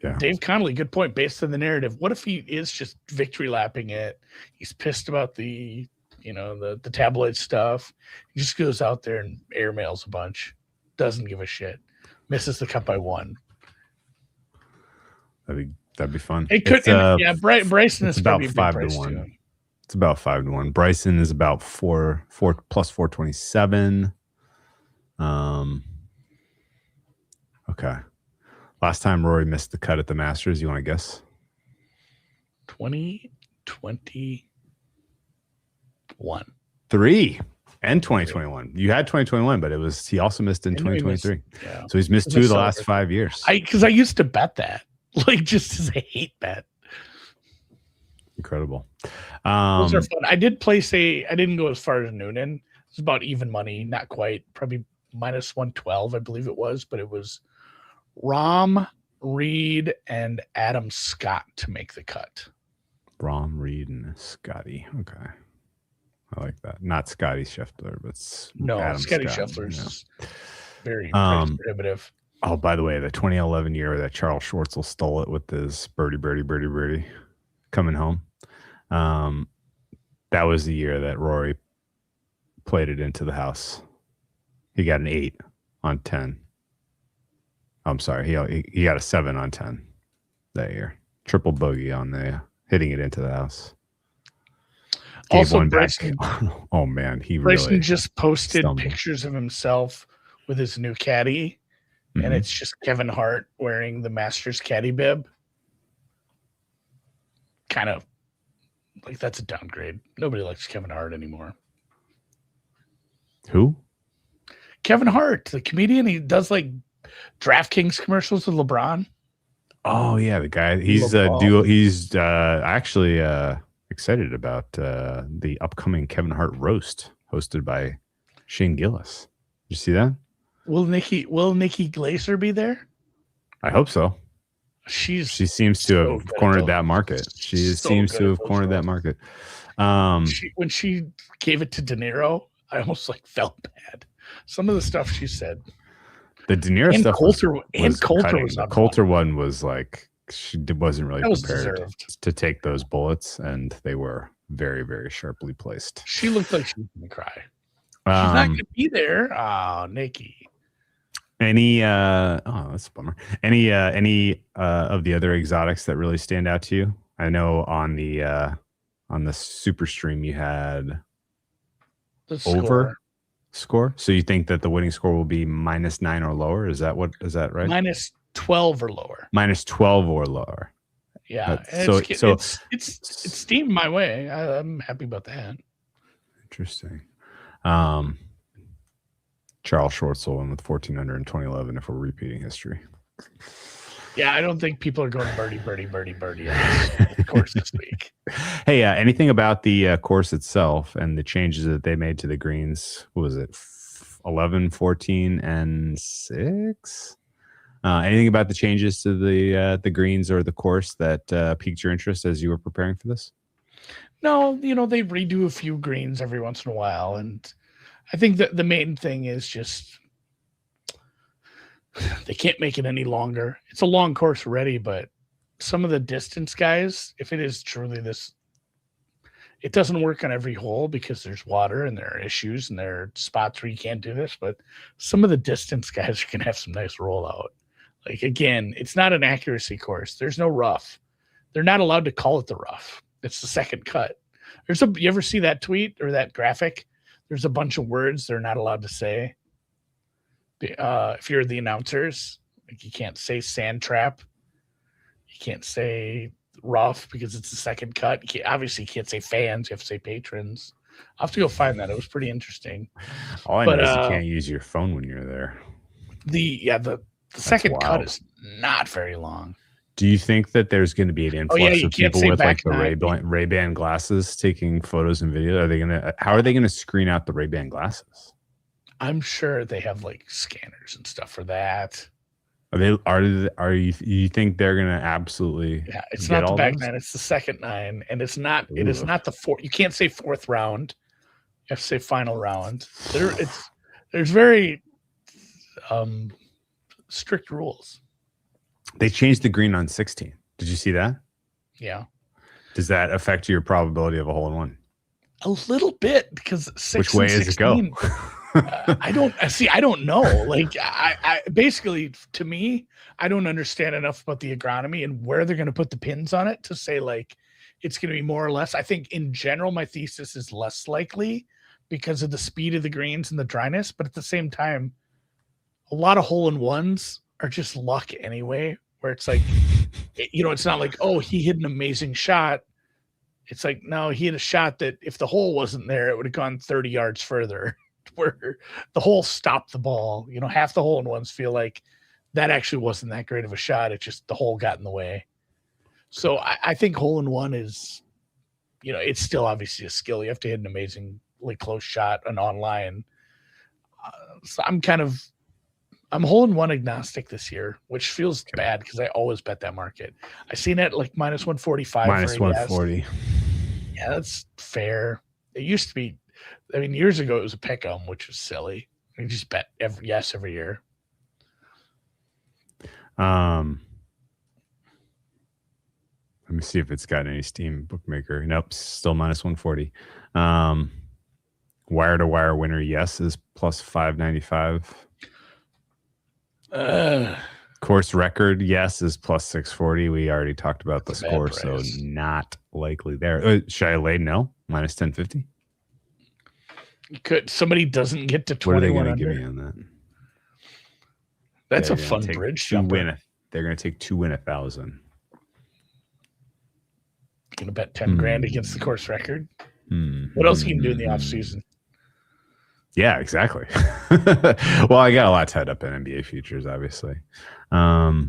Yeah. Dave Connolly, good point. Based on the narrative, what if he is just victory lapping it? He's pissed about the tabloid stuff. He just goes out there and airmails a bunch. Doesn't give a shit. Misses the cut by 1. That'd be fun. It could. Bryson is about 5-1. Too. It's about 5-1. Bryson is about 4 plus 427. Okay. Last time Rory missed the cut at the Masters, you want to guess? 2021. 3. And 2021. You had 2021, but he also missed in 2023. Yeah. So he's missed 2 of the last 5 years. Because I used to bet that, like, just as a hate bet. Incredible. Those are fun. I did place I didn't go as far as Noonan. It's about even money, not quite, probably minus 112, I believe it was, but it was Rom, Reed, and Adam Scott to make the cut. Rom, Reed, and Scotty. Okay. I like that. Not Scotty Scheffler, but Adam Scotty Scott. Scheffler's very prohibitive. Oh, by the way, the 2011 year that Charles Schwartzel stole it with his birdie coming home. That was the year that Rory played it into the house. He got an 8 on 10. I'm sorry, he got a 7 on 10 that year. Triple bogey on the hitting it into the house. Gave also, one Bryson, back. Oh man, Bryson really just posted stumbled. pictures of himself with his new caddy, and it's just Kevin Hart wearing the Masters caddy bib. Kind of like that's a downgrade. Nobody likes Kevin Hart anymore. Who? Kevin Hart, the comedian. He does like DraftKings commercials with LeBron. Oh yeah, the guy. He's actually excited about the upcoming Kevin Hart roast hosted by Shane Gillis. Did you see that? Will Nikki Glaser be there? I hope so. She seems to have cornered that market. She seems to have cornered that market. When she gave it to De Niro, I almost felt bad. Some of the stuff she said. The De Niro and stuff Coulter was the Coulter one was like she wasn't really prepared deserved. to take those bullets, and they were very, very sharply placed. She looked like she was going to cry. She's not going to be there. Oh, Nikki. That's a bummer. Any of the other exotics that really stand out to you? I know on the super stream you had the score. So you think that the winning score will be -9 or lower? Is that right? -12 or lower. -12 or lower. Yeah. It's steamed my way. I'm happy about that. Interesting. Charles Schwartzel won with 14 under in 2011 if we're repeating history. Yeah, I don't think people are going birdie on this course this week. Hey, anything about the course itself and the changes that they made to the greens? What was it? 11, 14, and 6? Anything about the changes to the greens or the course that piqued your interest as you were preparing for this? No, they redo a few greens every once in a while, and I think that the main thing is just they can't make it any longer. It's a long course already, but some of the distance guys, if it is truly this, it doesn't work on every hole because there's water and there are issues and there are spots where you can't do this, but some of the distance guys are going to have some nice rollout. Like, again, it's not an accuracy course. There's no rough. They're not allowed to call it the rough. It's the second cut. You ever see that tweet or that graphic? There's a bunch of words they're not allowed to say. If you're the announcers, like you can't say sand trap. You can't say rough because it's the second cut. You can't say fans. You have to say patrons. I'll have to go find that. It was pretty interesting. All I know is you can't use your phone when you're there. The second cut is not very long. Do you think that there's going to be an influx of people with like the Ray-Ban glasses taking photos and videos? How are they going to screen out the Ray-Ban glasses? I'm sure they have like scanners and stuff for that. You think they're going to absolutely? Yeah, it's not the back 9, it's the second 9, and it is not the fourth. You can't say fourth round. You have to say final round. There's very strict rules. They changed the green on 16. Did you see that? Yeah. Does that affect your probability of a hole-in-one? A little bit, because 6 Which way does it go? I don't know. Like, I basically, to me, I don't understand enough about the agronomy and where they're going to put the pins on it to say like it's going to be more or less. I think in general, my thesis is less likely because of the speed of the greens and the dryness. But at the same time, a lot of hole-in-ones are just luck anyway, where it's like, it's not like, oh, he hit an amazing shot It's like, no, he had a shot that if the hole wasn't there, it would have gone 30 yards further, where the hole stopped the ball. You know, half the hole-in-ones feel like that actually wasn't that great of a shot. It just, the hole got in the way. So I think hole-in-one is, you know, it's still obviously a skill. You have to hit an amazingly close shot and online. So I'm hole-in-one agnostic this year, which feels bad because I always bet that market. I seen it like minus 145. Minus 140. Yeah, that's fair. It used to be, I mean, years ago it was a pick'em, which was silly. You just bet every year. Let me see if it's got any Steam bookmaker. Nope, still minus 140. Wire to wire winner, yes, is plus 595. Course record, yes, is plus 640. We already talked about the score, so not likely there. Should I lay no? Minus 1050? Could somebody doesn't get to 21? What are they going to give me on that? That's a fun bridge jumper. They're going to take 2 win 1,000. Gonna bet 10 grand against the course record. What else can you do in the off season? Yeah, exactly. Well, I got a lot tied up in NBA futures, obviously. How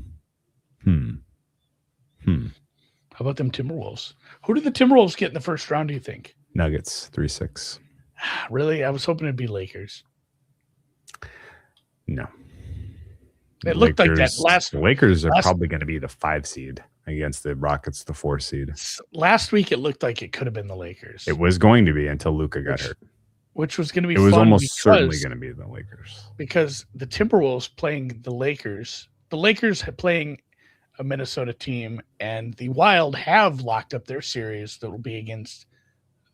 about them Timberwolves? Who did the Timberwolves get in the first round, do you think? Nuggets, 3-6. Really? I was hoping it'd be Lakers. No. It looked like that last. The Lakers are probably going to be the 5 seed against the Rockets, the 4 seed. Last week, it looked like it could have been the Lakers. It was going to be until Luka got hurt. Which was going to be fun. It was almost certainly going to be the Lakers. Because the Timberwolves playing the Lakers playing a Minnesota team, and the Wild have locked up their series that will be against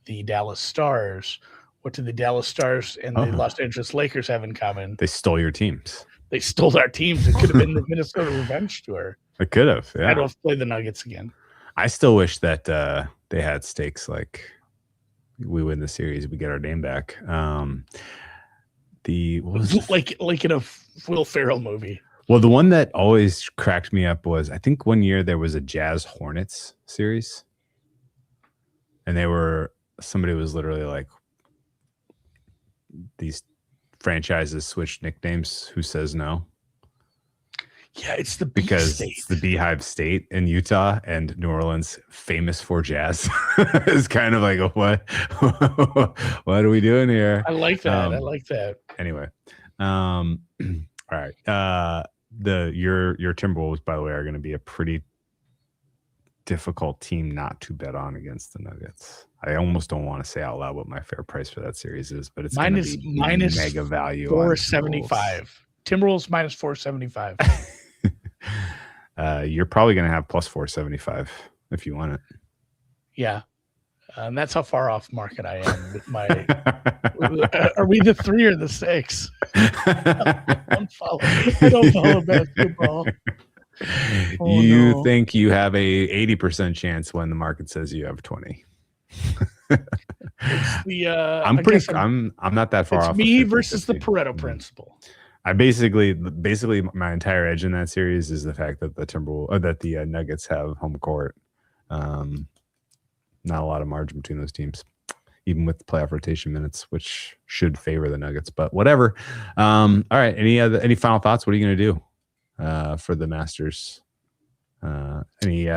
the Dallas Stars. What do the Dallas Stars and the Los Angeles Lakers have in common? They stole your teams. They stole our teams. It could have been the Minnesota Revenge Tour. It could have. Yeah. I don't play the Nuggets again. I still wish that they had stakes like we win the series, we get our name back. Like in a Will Ferrell movie. Well, the one that always cracked me up was, I think one year there was a Jazz Hornets series, and somebody was literally like, these franchises switched nicknames. Who says no? Yeah, it's the It's the Beehive State in Utah, and New Orleans, famous for jazz. It's kind of like, what are we doing here? I like that. Anyway, all right. Your Timberwolves, by the way, are going to be a pretty difficult team not to bet on against the Nuggets. I almost don't want to say out loud what my fair price for that series is, but it's going to be minus mega value. 475. Timberwolves minus 475. You're probably going to have plus 475 if you want it. Yeah. And that's how far off market I am with my. Are we the 3 or the 6? I don't follow basketball. You think you have a 80% chance when the market says you have 20. I'm not that far off. It's me versus the Pareto principle. I basically my entire edge in that series is the fact that the Nuggets have home court. Not a lot of margin between those teams, even with the playoff rotation minutes, which should favor the Nuggets. But whatever. All right. Any final thoughts? What are you going to do for the Masters? Any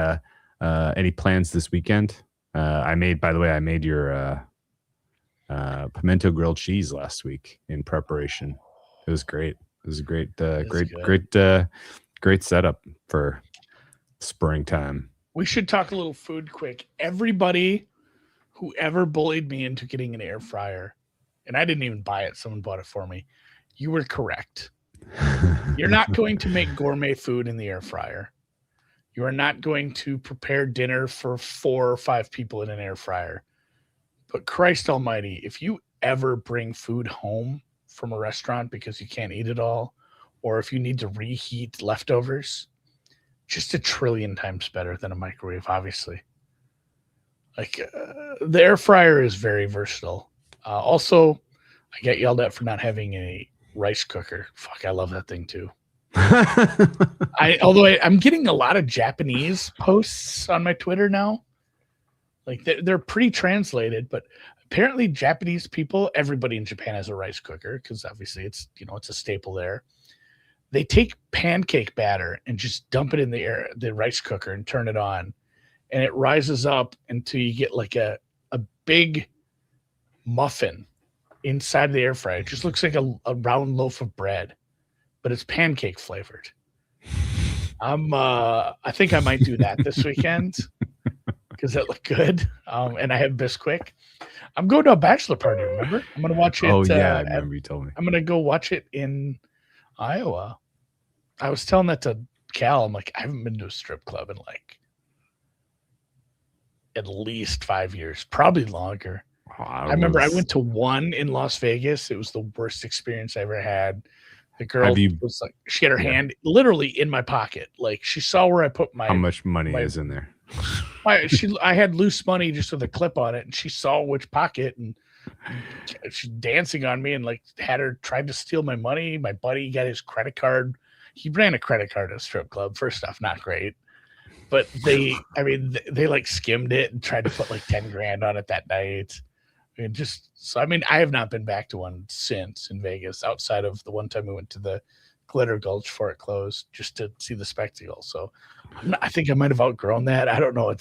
plans this weekend? I made your pimento grilled cheese last week in preparation. It was great. It was a great setup for springtime. We should talk a little food quick. Everybody who ever bullied me into getting an air fryer, and I didn't even buy it, someone bought it for me. You were correct. You're not going to make gourmet food in the air fryer. You are not going to prepare dinner for 4 or 5 people in an air fryer. But Christ almighty, if you ever bring food home from a restaurant because you can't eat it all, or if you need to reheat leftovers, just a trillion times better than a microwave, obviously. The air fryer is very versatile. Also, I get yelled at for not having a rice cooker. Fuck, I love that thing too. I'm getting a lot of Japanese posts on my Twitter now. Like they're pre-translated, but apparently Japanese people, everybody in Japan has a rice cooker because obviously it's it's a staple there. They take pancake batter and just dump it in the rice cooker and turn it on, and it rises up until you get like a big muffin inside the air fryer. It just looks like a round loaf of bread, but it's pancake flavored. I think I might do that this weekend because that looked good. And I have Bisquick. I'm going to a bachelor party, remember? I'm going to watch it. Oh, yeah, I remember you told me. I'm going to go watch it in Iowa. I was telling that to Cal. I'm like, I haven't been to a strip club in like at least 5 years, probably longer. I remember I went to one in Las Vegas. It was the worst experience I ever had. The girl was like, she had her hand literally in my pocket. Like she saw where I put my. How much money is in there? I had loose money just with a clip on it, and she saw which pocket, and she's dancing on me, and like had her tried to steal my money. My buddy got his credit card. He ran a credit card at a strip club. First off, not great, but they like skimmed it and tried to put like 10 grand on it that night. I have not been back to one since in Vegas outside of the one time we went to the Glitter Gulch before it closed just to see the spectacle. So I think I might have outgrown that. I don't know.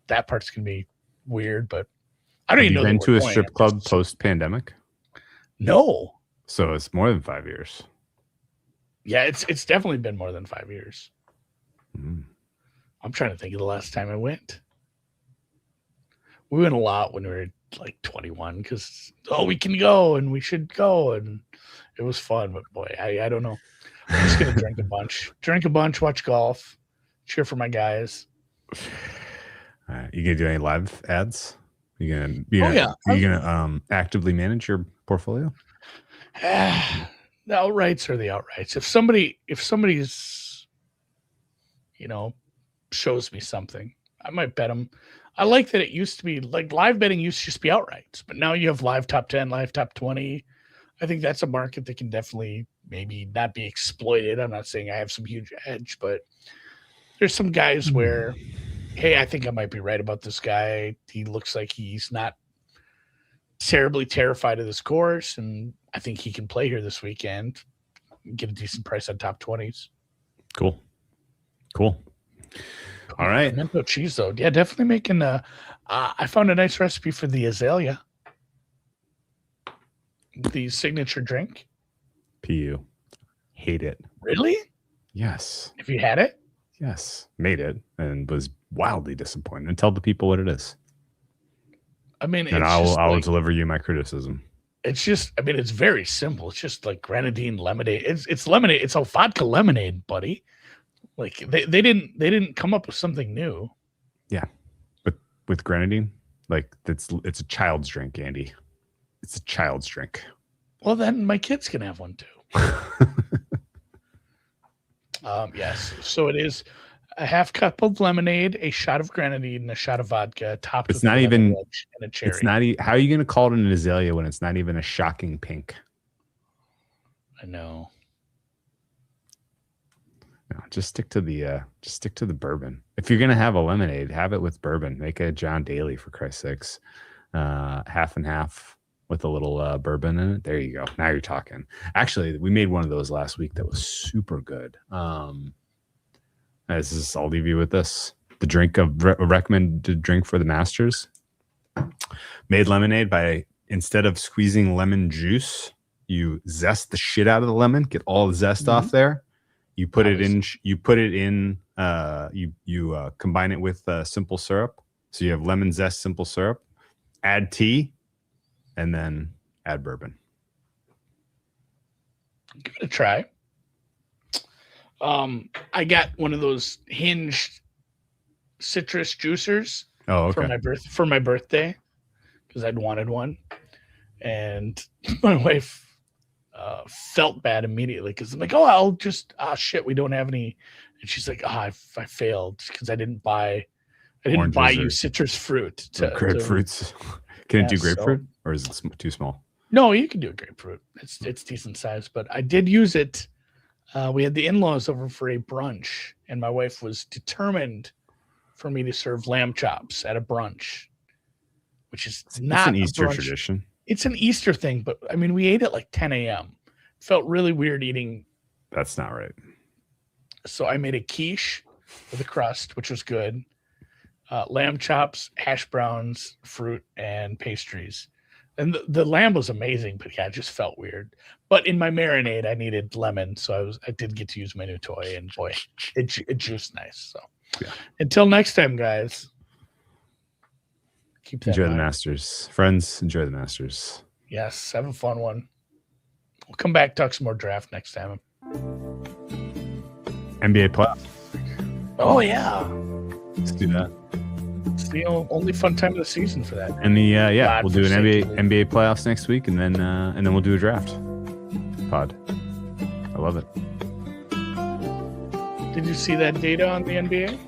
That part's going to be weird, but I don't even know. Have you been to a strip club post-pandemic? No. So it's more than 5 years. Yeah, it's definitely been more than 5 years. Mm. I'm trying to think of the last time I went. We went a lot when we were like 21 because we can go and we should go and it was fun, but boy, I don't know. I'm just gonna drink a bunch, watch golf, cheer for my guys. You gonna do any live ads? You gonna actively manage your portfolio? The outrights are the outrights. If somebody's shows me something, I might bet them. I like that it used to be like live betting used to just be outrights, but now you have live top 10, live top 20. I think that's a market that can definitely maybe not be exploited. I'm not saying I have some huge edge, but there's some guys where, hey, I think I might be right about this guy. He looks like he's not terribly terrified of this course, and I think he can play here this weekend, get a decent price on top 20s. Cool. All right. Pimento cheese, though. Yeah, definitely making I found a nice recipe for the azalea. The signature drink. PU. Hate it. Really? Yes. Have you had it? Yes. Made it and was wildly disappointed. And tell the people what it is. I mean, and I will deliver you my criticism. It's just, it's very simple. It's just like grenadine lemonade. It's lemonade. It's a vodka lemonade, buddy. Like they didn't come up with something new. Yeah, but with grenadine, like it's a child's drink, Andy. It's a child's drink. Well, then my kids can have one too. Yes. So it is a half cup of lemonade, a shot of grenadine, and a shot of vodka, topped with not even and a cherry. It's not. How are you going to call it an azalea when it's not even a shocking pink? I know. No, just stick to the bourbon. If you're gonna have a lemonade, have it with bourbon. Make a John Daly for Christ's sakes. Half and half with a little bourbon in it. There you go. Now you're talking. Actually, we made one of those last week that was super good. I'll leave you with this. The drink of recommended drink for the Masters. Made lemonade by, instead of squeezing lemon juice, you zest the shit out of the lemon, get all the zest off there. You put it in. You combine it with simple syrup. So you have lemon zest, simple syrup. Add tea, and then add bourbon. Give it a try. I got one of those hinged citrus juicers. Oh, okay. For my birthday, because I'd wanted one, and my wife felt bad immediately because I'm like, shit, we don't have any, and she's like, I failed because I didn't buy you citrus fruit. Grapefruits. Can it do grapefruit, or is it too small? No, you can do a grapefruit. It's decent size, but I did use it. We had the in-laws over for a brunch, and my wife was determined for me to serve lamb chops at a brunch. which is not an Easter tradition. It's an Easter thing, but I mean, we ate at like 10 a.m. Felt really weird eating. That's not right. So I made a quiche with a crust, which was good. Lamb chops, hash browns, fruit, and pastries. And the lamb was amazing, but yeah, it just felt weird. But in my marinade, I needed lemon, so I did get to use my new toy, and boy, it juiced nice. So until next time, guys. Enjoy the Masters. Friends, enjoy the Masters. Yes, have a fun one. We'll come back, talk some more draft next time. NBA playoffs. Oh, yeah. Let's do that. It's the only fun time of the season for that. And we'll do an NBA playoffs next week, and then we'll do a draft pod. I love it. Did you see that data on the NBA?